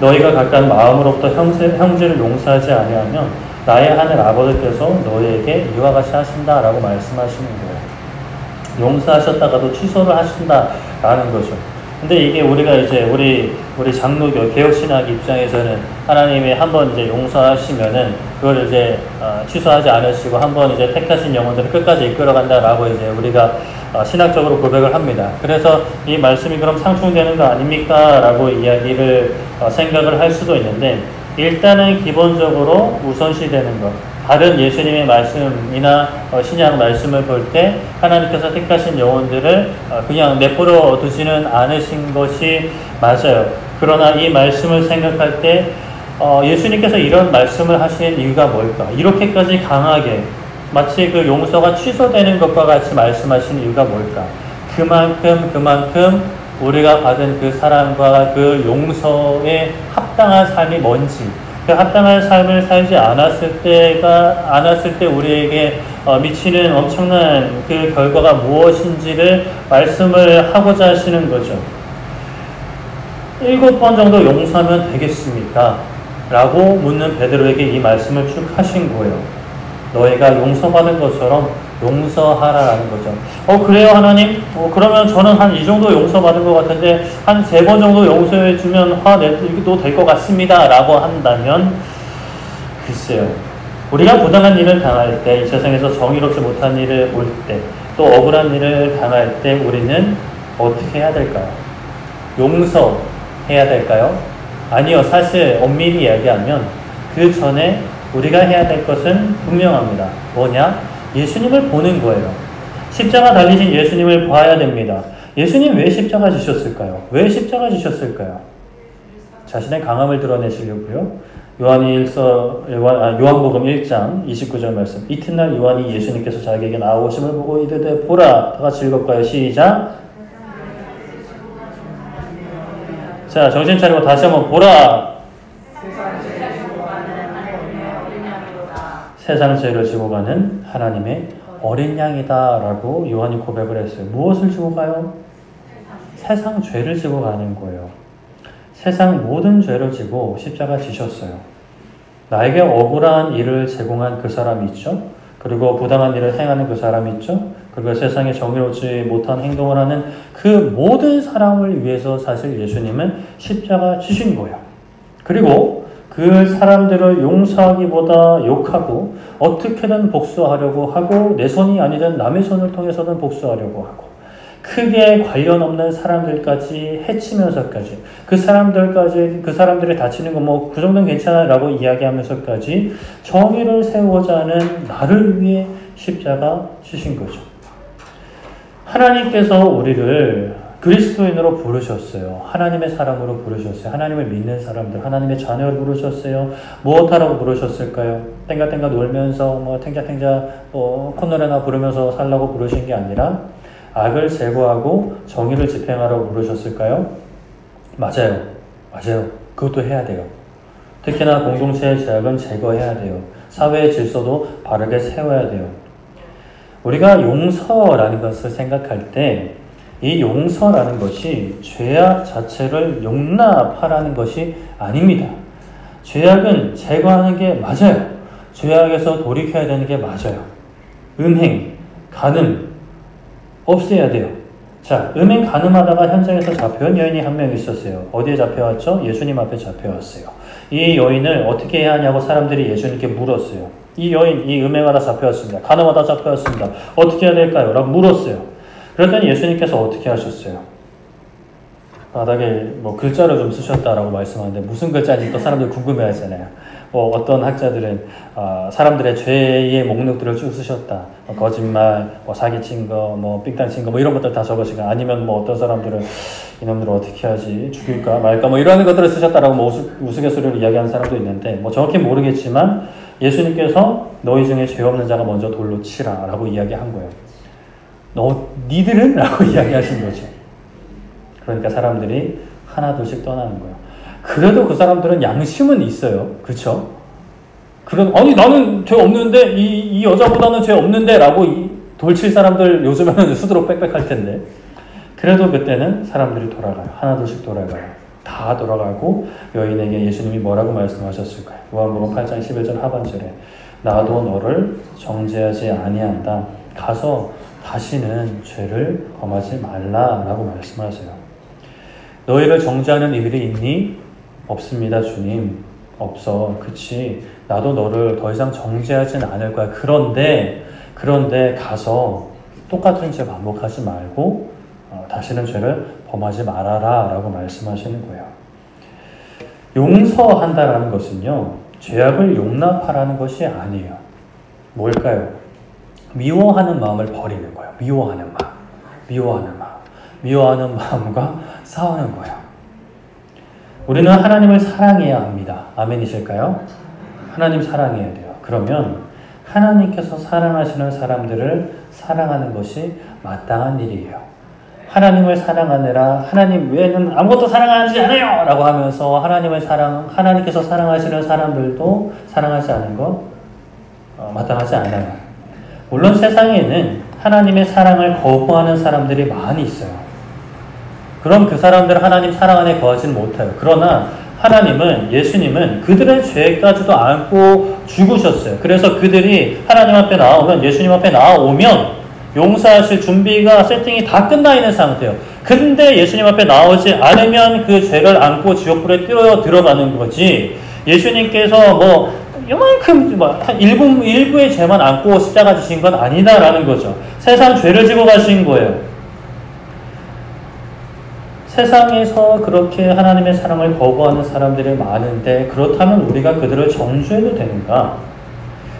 너희가 각각 마음으로부터 형제를 용서하지 아니하면 나의 하늘 아버지께서 너희에게 이와 같이 하신다 라고 말씀하시는 거예요. 용서하셨다가도 취소를 하신다라는 거죠. 근데 이게 우리가 이제 우리 장로교 개혁신학 입장에서는 하나님이 한번 이제 용서하시면은 그걸 이제 취소하지 않으시고 한번 이제 택하신 영혼들을 끝까지 이끌어간다라고 이제 우리가 신학적으로 고백을 합니다. 그래서 이 말씀이 그럼 상충되는 거 아닙니까? 라고 이야기를 생각을 할 수도 있는데 일단은 기본적으로 우선시되는 것. 다른 예수님의 말씀이나 신약 말씀을 볼 때 하나님께서 택하신 영혼들을 그냥 내버려 두지는 않으신 것이 맞아요. 그러나 이 말씀을 생각할 때 예수님께서 이런 말씀을 하신 이유가 뭘까? 이렇게까지 강하게 마치 그 용서가 취소되는 것과 같이 말씀하신 이유가 뭘까? 그만큼 우리가 받은 그 사랑과 그 용서에 합당한 삶이 뭔지, 그 합당한 삶을 살지 않았을 때 우리에게 미치는 엄청난 그 결과가 무엇인지를 말씀을 하고자 하시는 거죠. 7번 정도 용서하면 되겠습니까? 라고 묻는 베드로에게 이 말씀을 쭉 하신 거예요. 너희가 용서받은 것처럼 용서하라라는 거죠. 그래요 하나님? 그러면 저는 한 이 정도 용서받은 것 같은데 한 3번 정도 용서해주면 화내도 될 것 같습니다. 라고 한다면 글쎄요. 우리가 부당한 일을 당할 때, 이 세상에서 정의롭지 못한 일을 볼 때, 또 억울한 일을 당할 때 우리는 어떻게 해야 될까요? 용서해야 될까요? 아니요. 사실 엄밀히 이야기하면 그 전에 우리가 해야 될 것은 분명합니다. 뭐냐? 예수님을 보는 거예요. 십자가 달리신 예수님을 봐야 됩니다. 예수님 왜 십자가 지셨을까요? 왜 십자가 지셨을까요? 자신의 강함을 드러내시려고요. 요한복음 1장 29절 말씀. 이튿날 요한이 예수님께서 자기에게 나오심을 보고 이르되 보라. 다 같이 읽을까요? 시작. 자, 정신 차리고 다시 한번 보라. 세상 죄를 지고 가는 하나님의 어린 양이다 라고 요한이 고백을 했어요. 무엇을 지고 가요? 세상 죄를 지고 가는 거예요. 세상 모든 죄를 지고 십자가 지셨어요. 나에게 억울한 일을 제공한 그 사람이 있죠. 그리고 부당한 일을 행하는 그 사람이 있죠. 그리고 세상에 정의롭지 못한 행동을 하는 그 모든 사람을 위해서 사실 예수님은 십자가 지신 거예요. 그리고 그 사람들을 용서하기보다 욕하고 어떻게든 복수하려고 하고 내 손이 아니든 남의 손을 통해서든 복수하려고 하고 크게 관련 없는 사람들까지 해치면서까지 그 사람들이 다치는 거 뭐 그 정도는 괜찮아 라고 이야기하면서까지 정의를 세우고자 하는 나를 위해 십자가 지신 거죠. 하나님께서 우리를 그리스도인으로 부르셨어요. 하나님의 사람으로 부르셨어요. 하나님을 믿는 사람들, 하나님의 자녀를 부르셨어요. 무엇하라고 부르셨을까요? 땡가땡가 놀면서 탱자탱자 콧노래나 부르면서 살라고 부르신 게 아니라 악을 제거하고 정의를 집행하라고 부르셨을까요? 맞아요. 그것도 해야 돼요. 특히나 공동체의 죄악은 제거해야 돼요. 사회의 질서도 바르게 세워야 돼요. 우리가 용서라는 것을 생각할 때 이 용서라는 것이 죄악 자체를 용납하라는 것이 아닙니다. 죄악은 제거하는 게 맞아요. 죄악에서 돌이켜야 되는 게 맞아요. 음행, 간음 없애야 돼요. 자, 음행, 간음하다가 현장에서 잡혀온 여인이 한 명 있었어요. 어디에 잡혀왔죠? 예수님 앞에 잡혀왔어요. 이 여인을 어떻게 해야 하냐고 사람들이 예수님께 물었어요. 이 여인, 이 음행하다 잡혀왔습니다. 간음하다 잡혀왔습니다. 어떻게 해야 될까요? 라고 물었어요. 그랬더니 예수님께서 어떻게 하셨어요? 바닥에 글자를 좀 쓰셨다라고 말씀하는데 무슨 글자인지 또 사람들이 궁금해 하잖아요. 어떤 학자들은 사람들의 죄의 목록들을 쭉 쓰셨다. 거짓말, 사기친 거, 삥땅 친 거, 이런 것들 다 적으시고, 아니면 어떤 사람들은 이놈들을 어떻게 하지? 죽일까 말까? 이런 것들을 쓰셨다라고 우스갯소리로 이야기하는 사람도 있는데, 정확히 모르겠지만, 예수님께서 너희 중에 죄 없는 자가 먼저 돌로 치라 라고 이야기한 거예요. 니들은? 라고 이야기하신 거죠. 그러니까 사람들이 하나둘씩 떠나는 거예요. 그래도 그 사람들은 양심은 있어요. 그렇죠? 아니 나는 죄 없는데 이 여자보다는 죄 없는데 라고 돌칠 사람들 요즘에는 수두룩 빽빽할 텐데 그래도 그때는 사람들이 돌아가요. 하나둘씩 돌아가요. 다 돌아가고 여인에게 예수님이 뭐라고 말씀하셨을까요? 요한복음 8장 11절 하반절에 나도 너를 정죄하지 아니한다. 가서 다시는 죄를 범하지 말라라고 말씀하세요. 너희를 정죄하는 이들이 있니? 없습니다, 주님. 없어. 그치. 나도 너를 더 이상 정죄하진 않을 거야. 그런데 가서 똑같은 죄 반복하지 말고 다시는 죄를 범하지 말아라 라고 말씀하시는 거예요. 용서한다라는 것은요. 죄악을 용납하라는 것이 아니에요. 뭘까요? 미워하는 마음을 버리는 거예요. 미워하는 마음과 싸우는 거예요. 우리는 하나님을 사랑해야 합니다. 아멘이실까요? 하나님 사랑해야 돼요. 그러면 하나님께서 사랑하시는 사람들을 사랑하는 것이 마땅한 일이에요. 하나님을 사랑하느라 하나님 외에는 아무것도 사랑하지 않아요! 라고 하면서 하나님께서 사랑하시는 사람들도 사랑하지 않은 것 마땅하지 않아요. 물론 세상에는 하나님의 사랑을 거부하는 사람들이 많이 있어요. 그럼 그 사람들은 하나님 사랑 안에 거하지는 못해요. 그러나 예수님은 그들의 죄까지도 안고 죽으셨어요. 그래서 그들이 하나님 앞에 나오면, 예수님 앞에 나오면 용서하실 준비가 세팅이 다 끝나 있는 상태예요. 근데 예수님 앞에 나오지 않으면 그 죄를 안고 지옥불에 뛰어 들어가는 거지, 예수님께서 이만큼 일부의 죄만 안고 십자가 지신 건 아니다라는 거죠. 세상 죄를 지고 가신 거예요. 세상에서 그렇게 하나님의 사랑을 거부하는 사람들이 많은데, 그렇다면 우리가 그들을 정죄해도 되는가?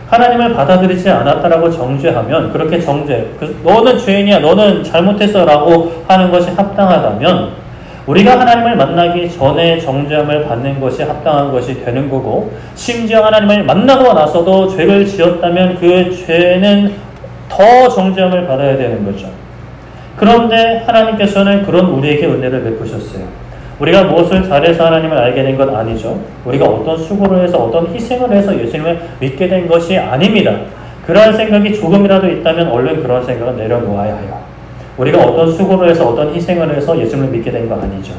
하나님을 받아들이지 않았다라고 정죄하면, 그렇게 너는 죄인이야, 너는 잘못했어 라고 하는 것이 합당하다면, 우리가 하나님을 만나기 전에 정죄함을 받는 것이 합당한 것이 되는 거고, 심지어 하나님을 만나고 나서도 죄를 지었다면 그 죄는 더 정죄함을 받아야 되는 거죠. 그런데 하나님께서는 그런 우리에게 은혜를 베푸셨어요. 우리가 무엇을 잘해서 하나님을 알게 된 건 아니죠. 우리가 어떤 수고를 해서 어떤 희생을 해서 예수님을 믿게 된 것이 아닙니다. 그러한 생각이 조금이라도 있다면 얼른 그런 생각을 내려놓아야 해요. 우리가 어떤 수고를 해서 어떤 희생을 해서 예수님을 믿게 된 거 아니죠.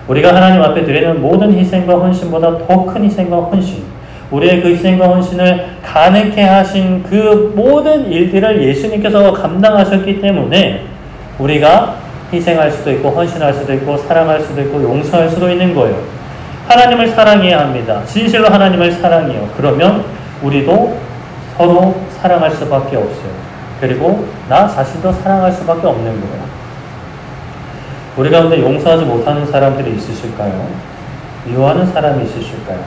우리가 하나님 앞에 드리는 모든 희생과 헌신보다 더 큰 희생과 헌신, 우리의 그 희생과 헌신을 가능케 하신 그 모든 일들을 예수님께서 감당하셨기 때문에 우리가 희생할 수도 있고 헌신할 수도 있고 사랑할 수도 있고 용서할 수도 있는 거예요. 하나님을 사랑해야 합니다. 진실로 하나님을 사랑해요. 그러면 우리도 서로 사랑할 수밖에 없어요. 그리고 나 자신도 사랑할 수밖에 없는 거예요. 우리 가운데 용서하지 못하는 사람들이 있으실까요? 미워하는 사람이 있으실까요?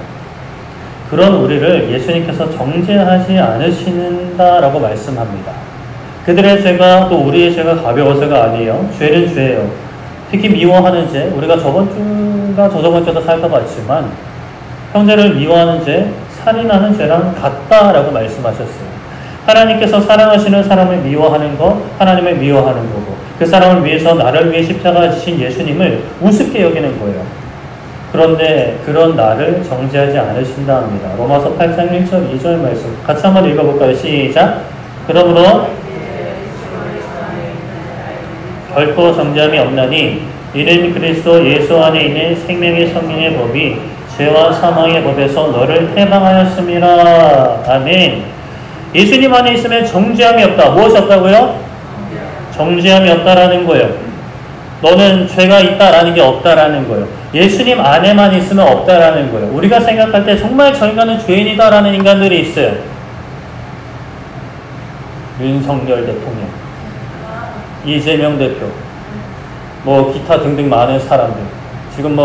그런 우리를 예수님께서 정죄하지 않으신다라고 말씀합니다. 그들의 죄가 또 우리의 죄가 가벼워서가 아니에요. 죄는 죄예요. 특히 미워하는 죄, 우리가 저번 주가 저저번 주도 살펴봤지만 형제를 미워하는 죄, 살인하는 죄랑 같다라고 말씀하셨어요. 하나님께서 사랑하시는 사람을 미워하는 것, 하나님을 미워하는 거고, 그 사람을 위해서 나를 위해 십자가 지신 예수님을 우습게 여기는 거예요. 그런데 그런 나를 정죄하지 않으신다 합니다. 로마서 8장 1절 2절 말씀 같이 한번 읽어볼까요? 시작. 그러므로 결코 정죄함이 없나니 이는 그리스도 예수 안에 있는 생명의 성령의 법이 죄와 사망의 법에서 너를 해방하였음이라. 아멘. 예수님 안에 있으면 정죄함이 없다. 무엇이 없다고요? 정죄함이 없다라는 거예요. 너는 죄가 있다라는 게 없다라는 거예요. 예수님 안에만 있으면 없다라는 거예요. 우리가 생각할 때 정말 저 인간은 죄인이다라는 인간들이 있어요. 윤석열 대통령, 이재명 대표, 기타 등등 많은 사람들. 지금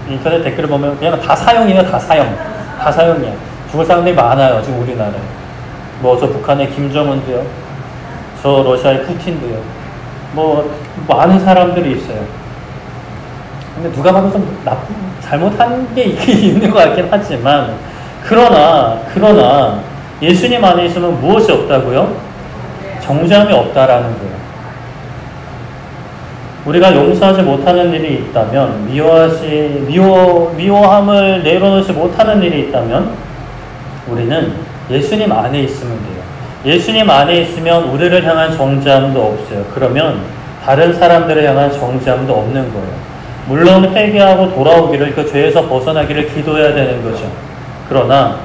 인터넷 댓글을 보면 그냥 다 사형이에요. 다 사형이야. 죽을 사람들이 많아요. 지금 우리나라에. 저 북한의 김정은도요. 저 러시아의 푸틴도요. 많은 사람들이 있어요. 근데 누가 봐도 좀 잘못한 게 있는 것 같긴 하지만, 그러나 예수님 안에 있으면 무엇이 없다고요? 정죄함이 없다라는 거예요. 우리가 용서하지 못하는 일이 있다면, 미워함을 내려놓지 못하는 일이 있다면, 우리는 예수님 안에 있으면 돼요. 예수님 안에 있으면 우리를 향한 정죄함도 없어요. 그러면 다른 사람들을 향한 정죄함도 없는 거예요. 물론 회개하고 돌아오기를, 그 죄에서 벗어나기를 기도해야 되는 거죠. 그러나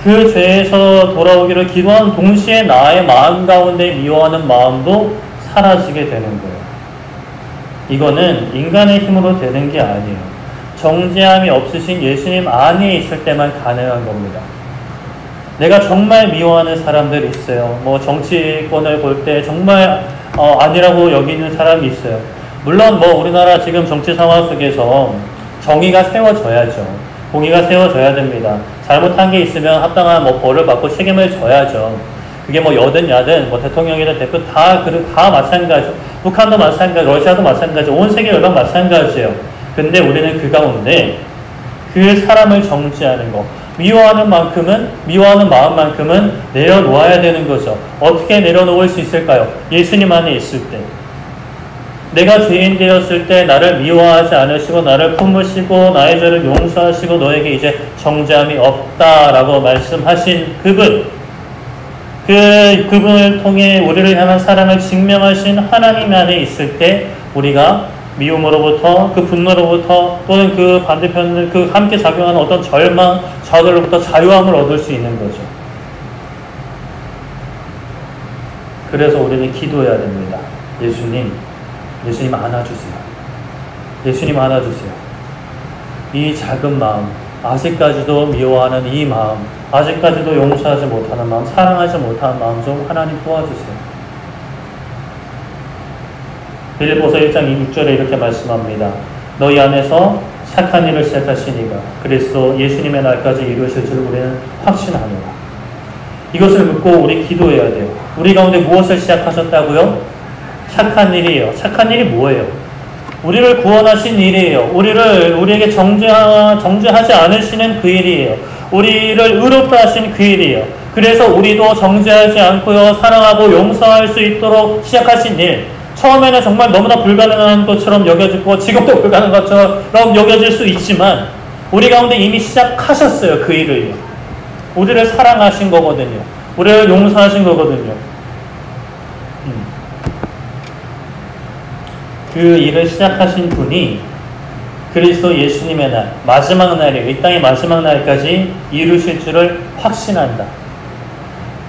그 죄에서 돌아오기를 기도한 동시에 나의 마음 가운데 미워하는 마음도 사라지게 되는 거예요. 이거는 인간의 힘으로 되는 게 아니에요. 정죄함이 없으신 예수님 안에 있을 때만 가능한 겁니다. 내가 정말 미워하는 사람들이 있어요. 정치권을 볼 때 정말 아니라고 여기는 사람이 있어요. 물론 우리나라 지금 정치 상황 속에서 정의가 세워져야죠. 공의가 세워져야 됩니다. 잘못한 게 있으면 합당한 벌을 받고 책임을 져야죠. 그게 여든 야든 대통령이든 대표 다 마찬가지. 북한도 마찬가지, 러시아도 마찬가지, 온 세계 열방 마찬가지예요. 근데 우리는 그 가운데 그 사람을 정죄하는 것, 미워하는 마음만큼은 내려놓아야 되는 거죠. 어떻게 내려놓을 수 있을까요? 예수님 안에 있을 때. 내가 죄인 되었을 때 나를 미워하지 않으시고 나를 품으시고 나의 죄를 용서하시고 너에게 이제 정죄함이 없다라고 말씀하신 그분을 통해 우리를 향한 사랑을 증명하신 하나님 안에 있을 때 우리가 미움으로부터 그 분노로부터 또는 그 반대편을 그 함께 작용하는 어떤 절망, 좌절로부터 자유함을 얻을 수 있는 거죠. 그래서 우리는 기도해야 됩니다. 예수님 안아주세요. 예수님 안아주세요. 이 작은 마음, 아직까지도 미워하는 이 마음, 아직까지도 용서하지 못하는 마음, 사랑하지 못하는 마음 좀 하나님 도와주세요. 빌립보서 1장 26절에 이렇게 말씀합니다. 너희 안에서 착한 일을 시작하시니가 그리스도 예수님의 날까지 이루실 줄 우리는 확신하노라. 이것을 묻고 우리 기도해야 돼요. 우리 가운데 무엇을 시작하셨다고요? 착한 일이에요. 착한 일이 뭐예요? 우리를 구원하신 일이에요. 우리에게 정죄하지 않으시는 그 일이에요. 우리를 의롭다 하신 그 일이에요. 그래서 우리도 정죄하지 않고요, 사랑하고 용서할 수 있도록 시작하신 일. 처음에는 정말 너무나 불가능한 것처럼 여겨지고 지금도 불가능한 것처럼 여겨질 수 있지만 우리 가운데 이미 시작하셨어요. 그 일을요. 우리를 사랑하신 거거든요. 우리를 용서하신 거거든요. 그 일을 시작하신 분이 그리스도 예수님의 날, 마지막 날이에요. 이 땅의 마지막 날까지 이루실 줄을 확신한다.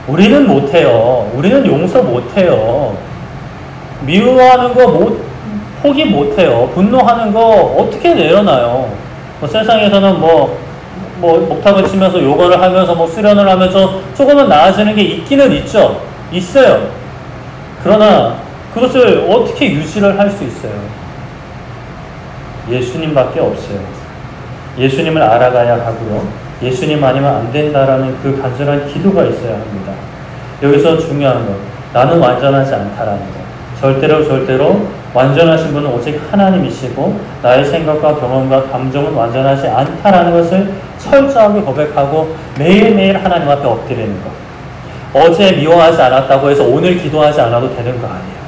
우리는 못해요. 우리는 용서 못해요. 미워하는 거 포기 못해요. 분노하는 거 어떻게 내려놔요? 세상에서는 목탁을 치면서 요가를 하면서 수련을 하면서 조금은 나아지는 게 있기는 있죠. 있어요. 그러나 그것을 어떻게 유지를 할 수 있어요? 예수님밖에 없어요. 예수님을 알아가야 하고요. 예수님 아니면 안 된다라는 그 간절한 기도가 있어야 합니다. 여기서 중요한 것, 나는 완전하지 않다라는 것. 절대로 완전하신 분은 오직 하나님이시고 나의 생각과 경험과 감정은 완전하지 않다라는 것을 철저하게 고백하고 매일매일 하나님 앞에 엎드리는 것. 어제 미워하지 않았다고 해서 오늘 기도하지 않아도 되는 거 아니에요.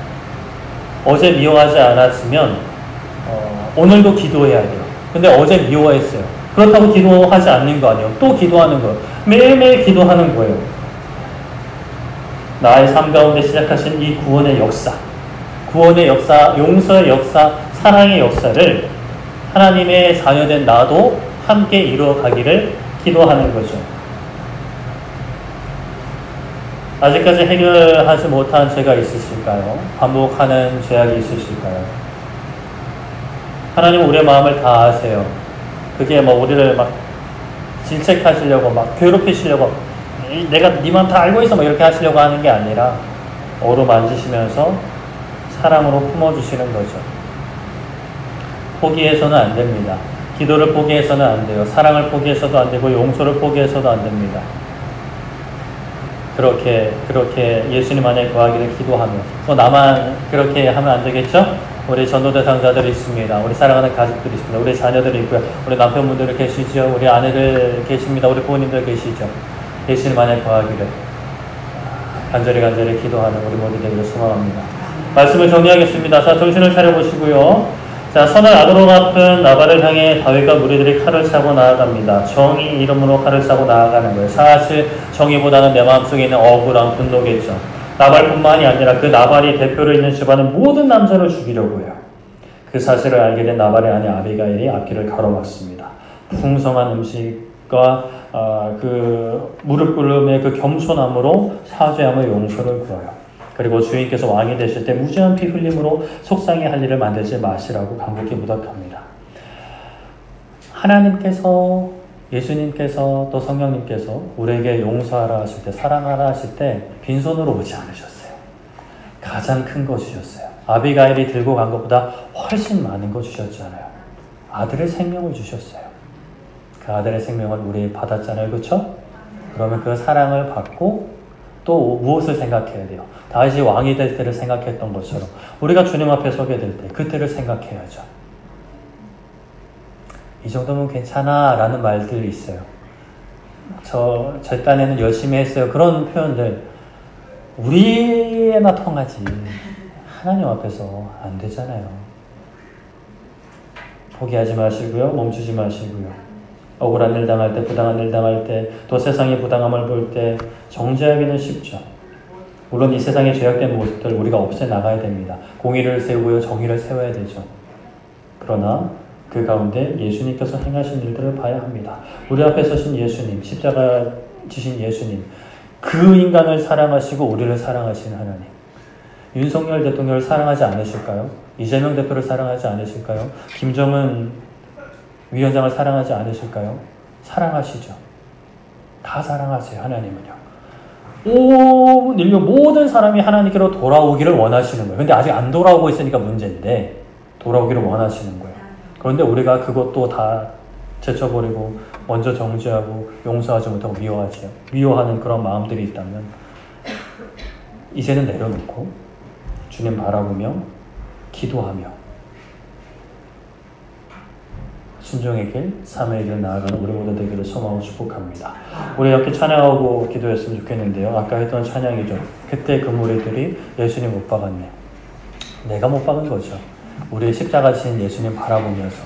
어제 미워하지 않았으면 오늘도 기도해야 돼요. 근데 어제 미워했어요. 그렇다고 기도하지 않는 거 아니에요. 또 기도하는 거예요. 매일매일 기도하는 거예요. 나의 삶 가운데 시작하신 이 구원의 역사, 용서의 역사, 사랑의 역사를 하나님의 자녀된 나도 함께 이루어가기를 기도하는 거죠. 아직까지 해결하지 못한 죄가 있으실까요? 반복하는 죄악이 있으실까요? 하나님은 우리의 마음을 다 아세요. 그게 우리를 질책하시려고 괴롭히시려고 내가 네 마음 다 알고 있어 이렇게 하시려고 하는 게 아니라 어루만지시면서 사랑으로 품어주시는 거죠. 포기해서는 안 됩니다. 기도를 포기해서는 안 돼요. 사랑을 포기해서도 안 되고 용서를 포기해서도 안 됩니다. 그렇게 예수님 안에 거하기를 기도하며 나만 그렇게 하면 안 되겠죠? 우리 전도 대상자들이 있습니다. 우리 사랑하는 가족들이 있습니다. 우리 자녀들이 있고요. 우리 남편분들 계시죠? 우리 아내들 계십니다. 우리 부모님들 계시죠? 예수님 안에 거하기를 간절히 기도하는 우리 모두 되기를 소망합니다. 말씀을 정리하겠습니다. 자, 정신을 차려보시고요. 자, 선을 악으로 갚은 나발을 향해 다윗과 무리들이 칼을 차고 나아갑니다. 정의 이름으로 칼을 차고 나아가는 거예요. 사실 정의보다는 내 마음속에 있는 억울한 분노겠죠. 나발뿐만이 아니라 그 나발이 대표로 있는 집안의 모든 남자를 죽이려고 해요. 그 사실을 알게 된 나발의 아내 아비가일이 앞길을 가로막습니다. 풍성한 음식과 그 무릎 꿇음의 그 겸손함으로 사죄함의 용서를 구해요. 그리고 주인께서 왕이 되실 때 무죄한 피 흘림으로 속상해할 일을 만들지 마시라고 간곡히 부탁합니다. 하나님께서, 예수님께서 또 성령님께서 우리에게 용서하라 하실 때, 사랑하라 하실 때 빈손으로 오지 않으셨어요. 가장 큰 거 주셨어요. 아비가일이 들고 간 것보다 훨씬 많은 거 주셨잖아요. 아들의 생명을 주셨어요. 그 아들의 생명을 우리 받았잖아요. 그렇죠? 그러면 그 사랑을 받고 또 무엇을 생각해야 돼요? 다윗이 왕이 될 때를 생각했던 것처럼 우리가 주님 앞에 서게 될 때 그때를 생각해야죠. 이 정도면 괜찮아 라는 말들이 있어요. 제 딴에는 열심히 했어요. 그런 표현들 우리에나 통하지 하나님 앞에서 안 되잖아요. 포기하지 마시고요. 멈추지 마시고요. 억울한 일 당할 때, 부당한 일 당할 때, 또 세상의 부당함을 볼 때 정죄하기는 쉽죠. 물론 이 세상의 죄악된 모습들 우리가 없애나가야 됩니다. 공의를 세우고요. 정의를 세워야 되죠. 그러나 그 가운데 예수님께서 행하신 일들을 봐야 합니다. 우리 앞에 서신 예수님, 십자가 지신 예수님, 그 인간을 사랑하시고 우리를 사랑하시는 하나님. 윤석열 대통령을 사랑하지 않으실까요? 이재명 대표를 사랑하지 않으실까요? 김정은 위원장을 사랑하지 않으실까요? 사랑하시죠. 다 사랑하세요. 하나님은요. 온 인류 모든 사람이 하나님께로 돌아오기를 원하시는 거예요. 근데 아직 안 돌아오고 있으니까 문제인데 돌아오기를 원하시는 거예요. 그런데 우리가 그것도 다 제쳐버리고 먼저 정죄하고 용서하지 못하고 미워하지요. 미워하는 그런 마음들이 있다면 이제는 내려놓고 주님 바라보며 기도하며 순종의 길, 삶의 길 나아가는 우리 모두 되기를 소망하고 축복합니다. 우리 이렇게 찬양하고 기도했으면 좋겠는데요. 아까 했던 찬양이죠. 그때 그 무리들이 예수님 못 박았네. 내가 못 박은 거죠. 우리의 십자가 지신 예수님 바라보면서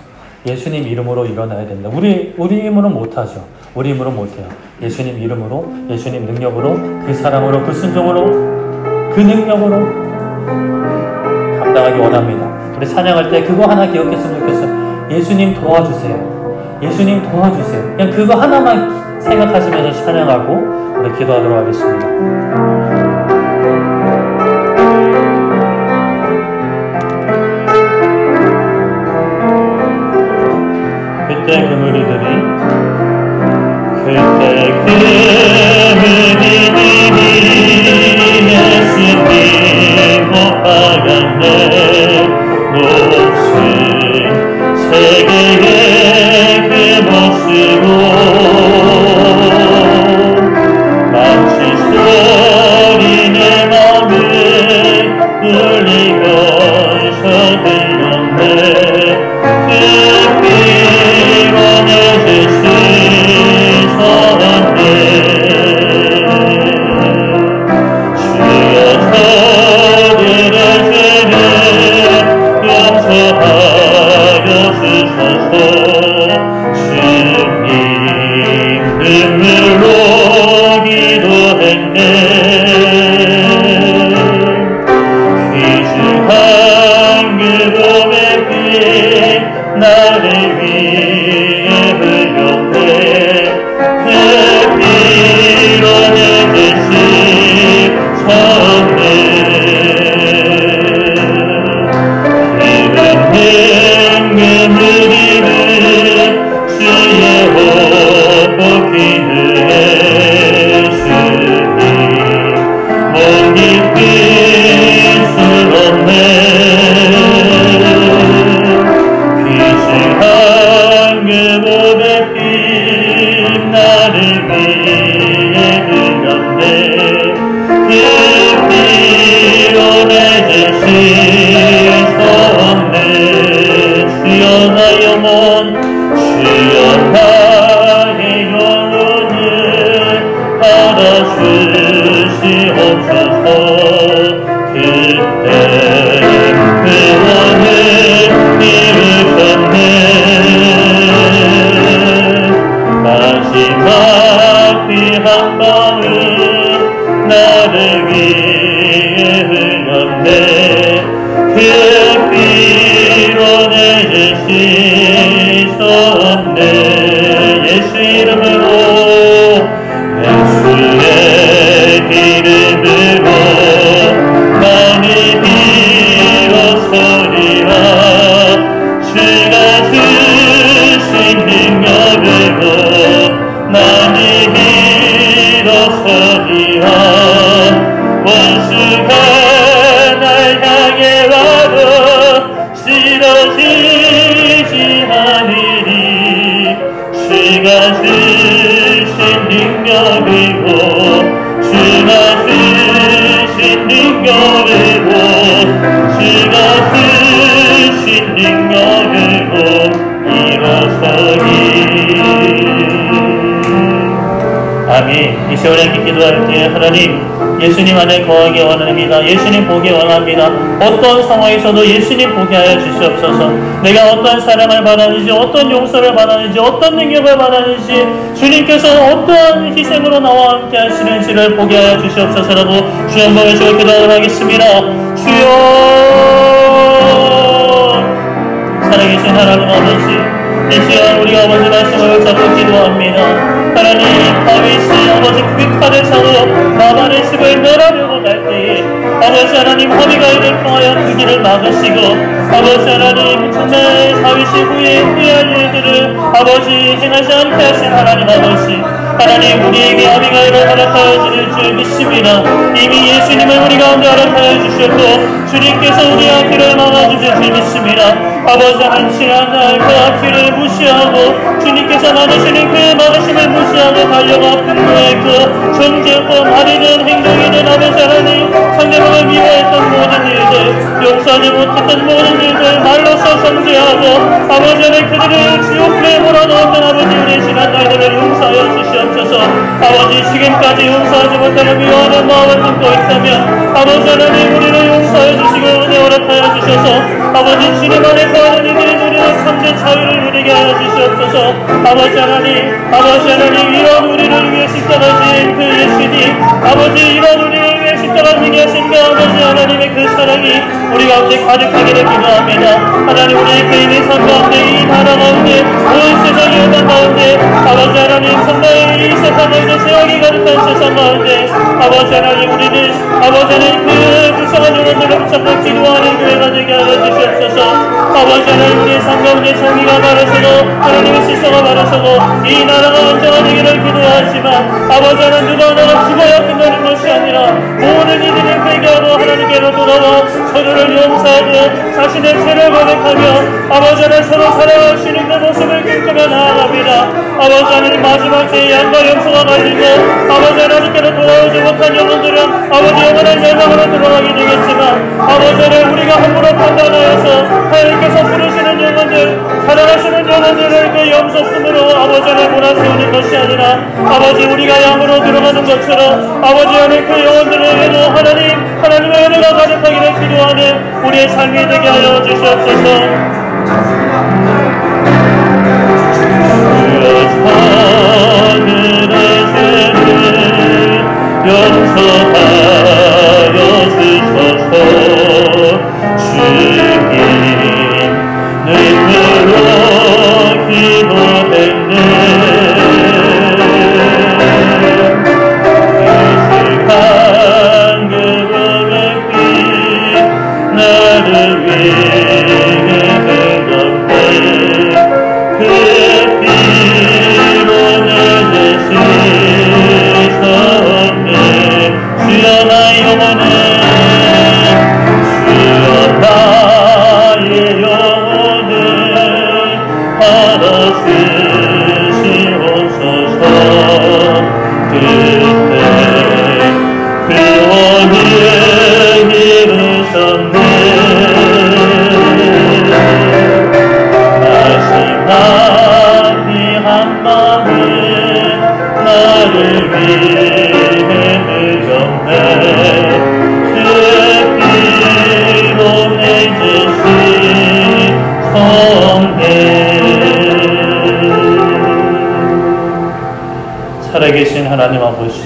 예수님 이름으로 일어나야 된다. 우리 힘으로는 못하죠. 우리 힘으로 못해요. 예수님 이름으로, 예수님 능력으로, 그 사랑으로, 그 순종으로, 그 능력으로 감당하기 원합니다. 우리 찬양할 때 그거 하나 기억했으면 좋겠어요. 예수님 도와주세요. 예수님 도와주세요. 그냥 그거 하나만 생각하시면서 찬양하고 우리 기도하도록 하겠습니다. 그때 그 무리들이 예수님 못 박았네. 높은 세계의 그 모습으로 마치 소리 내 맘을 울리면서 들렸네. 그 피로 내 죄를 쏟았네. 주여 저들의 죄를 용서하여 주소서. 주님 눈물로 기도했네. 귀중한 그 봄의 비 나를 위해 흘렸네. 그 피로 내 죄를 졌네. 그 무리를 주의 옷 벗기는 예수님 몸 깊이 쓸었네. 귀중한 그 몸의 피 나를 위해 흘렸네. 그 피로 내 죄를 졌네. 주여 나의 영혼, 주여 나의 영혼을 받아주시옵소서. 그때 구원을 이루셨네. 마지막 피 한 방울 나를 위해 흘렸네. 그 피로 내 죄 씻었네. 예수 이름으로, 예수의 이름으로 많이 일어서리라. 주가 주신 능력으로 많이 일어서리라. 원수가 날 향해 와도 쓰러지지 않으리. 주가 주신 능력이고, 주가 주신 능력이고, 주가 주신 능력이고 일어서리. 기도할 때 하나님 예수님 안에 거하기 원합니다. 예수님 보기 원합니다. 어떤 상황에서도 예수님 보게 하여 주시옵소서. 내가 어떤 사랑을 받았는지, 어떤 용서를 받았는지, 어떤 능력을 받았는지, 주님께서 어떤 희생으로 나와 함께 하시는지를 보게 하여 주시옵소서라고 주여 한번 외치고 기도하도록 하겠습니다. 주여, 살아계신 하나님 아버지, 이 시간 우리 아버지 말씀을 잡고 기도합니다. 하나님, 다윗이 아버지 그 칼을 차고 나만의 집을 멸하려고 갈 때에 아버지 하나님 아비가일을 통하여 그 길을 막으시고, 아버지 하나님 정말 다윗이 후회할 일들을 아버지 행하지 않게 하신 하나님 아버지, 하나님 우리에게 아비가일을 허락하여 주실 줄 믿습니다. 이미 예수님을 우리 가운데 허락하여 주셨고 주님께서 우리 앞길을 막아주실 줄 믿습니다. 아버지 하나님 지난날 그 앞길을 무시하고 주님께서 막으시는 그 막으심을 무시하고 달려가 분노의 그 정죄고 말이든 행동이든 아버지 하나님 상대방을 미워했던 모든 일들, 용서하지 못했던 모든 일들 말로써 정죄하고 아버지 하나님 그들을 지옥불에 몰아넣었던 아버지 우리 지난 날들을 용서하여 주시옵소서. 아버지 지금까지 용서하지 못하는 미워하는 마음을 품고 있다면 아버지 하나님 우리를 용서해 주시고 은혜 허락하여 주셔서 아버지 주님 안에 거하는 이들이 누리는 참된 자유를 누리게 하여 주시옵소서. 아버지 하나님 이런 우리를 위해 십자가 지은 그 예수님, 아버지 이런 우리를 위해 십자가 지게 하신 그 아버지 하나님의 그 사랑이 우리 가운데 가득하기를 기도합니다. 하나님 우리의 개인의 삶 가운데 이 나라 가운데 온 세상의 요단 가운데 아버지 하나님 정말 이 세상에서 죄악이 가득한 세상 가운데 아버지 하나님 우리는 아버지 하나님 그 불쌍한 영혼들을 붙잡고 기도하는 교회가 되게 하여 주시옵소서. 아버지 하나님 우리의 삶 가운데 정의가 바라서고 하나님의 실성가 바라서고 이 나라가 안정화되기를 기도하지만 아버지 하나님 누가 하나가 죽어야 끝나는 것이 아니라 모든 이들이 회개하고 하나님께로 돌아와 서로를 용서하고 자신의 죄를 고백하며 아버지 하나님 서로 사랑하시는 그 모습을 꿈꾸며 나아갑니다. 아버지 하나님 마지막 때에 양과 염소가 갈리고 아버지 하나님께로 돌아오지 못한 영혼들은 아버지 영원한 멸망으로 들어가게 되겠지만 아버지 하나님 우리가 함부로 판단하여서 하나님께서 부르시는 영혼들, 사랑하시는 영혼들을 그 염소품으로 아버지 하나님 몰아세우는 것이 아니라 아버지 우리가 양으로 들어가는 것처럼 아버지 하나님 그 영혼들에게도 하나님의 은혜가 가득하기를 기도하는 우리의 삶이 되게 하여 주시옵소서. 하늘의 죄를 용서하여 주소서. 주님 늘 불러 기도했네. 그 고백빛 나를 위해 흘렀네. 그 피로 내 죄 씻었네. 주여 나의 영혼을, 주여 나의 영혼을 받아 주시옵소서. 그때 구원을 이루셨네. 마지막 이 한마음은 나를 위해 흘렸네. 그 피로 내 죄 씻었네. 살아계신 하나님 아버지,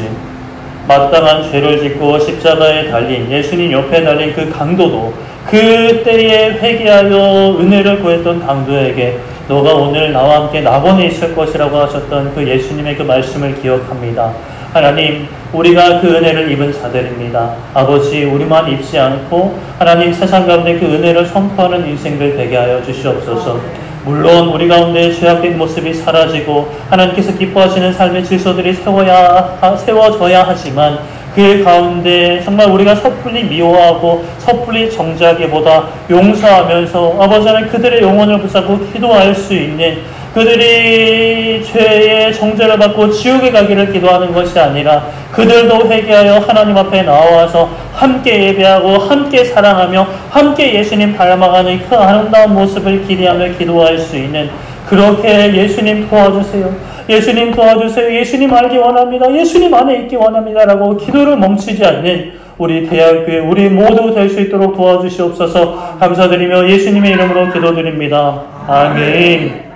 마땅한 죄를 짓고 십자가에 달린 예수님 옆에 달린 그 강도도 그때에 회개하여 은혜를 구했던 강도에게 너가 오늘 나와 함께 낙원에 있을 것이라고 하셨던 그 예수님의 그 말씀을 기억합니다. 하나님, 우리가 그 은혜를 입은 자들입니다. 아버지, 우리만 입지 않고 하나님 세상 가운데 그 은혜를 선포하는 인생들 되게 하여 주시옵소서. 물론 우리 가운데 죄악된 모습이 사라지고 하나님께서 기뻐하시는 삶의 질서들이 세워져야 하지만 그 가운데 정말 우리가 섣불리 미워하고 섣불리 정죄하기보다 용서하면서 아버지 하나님 그들의 영혼을 붙잡고 기도할 수 있는, 그들이 죄의 정죄를 받고 지옥에 가기를 기도하는 것이 아니라 그들도 회개하여 하나님 앞에 나와서 함께 예배하고 함께 사랑하며 함께 예수님 닮아가는 그 아름다운 모습을 기대하며 기도할 수 있는 그렇게 예수님 도와주세요. 예수님 도와주세요. 예수님 알기 원합니다. 예수님 안에 있기 원합니다. 라고 기도를 멈추지 않는 우리 대학교에 우리 모두 될 수 있도록 도와주시옵소서. 감사드리며 예수님의 이름으로 기도드립니다. 아멘.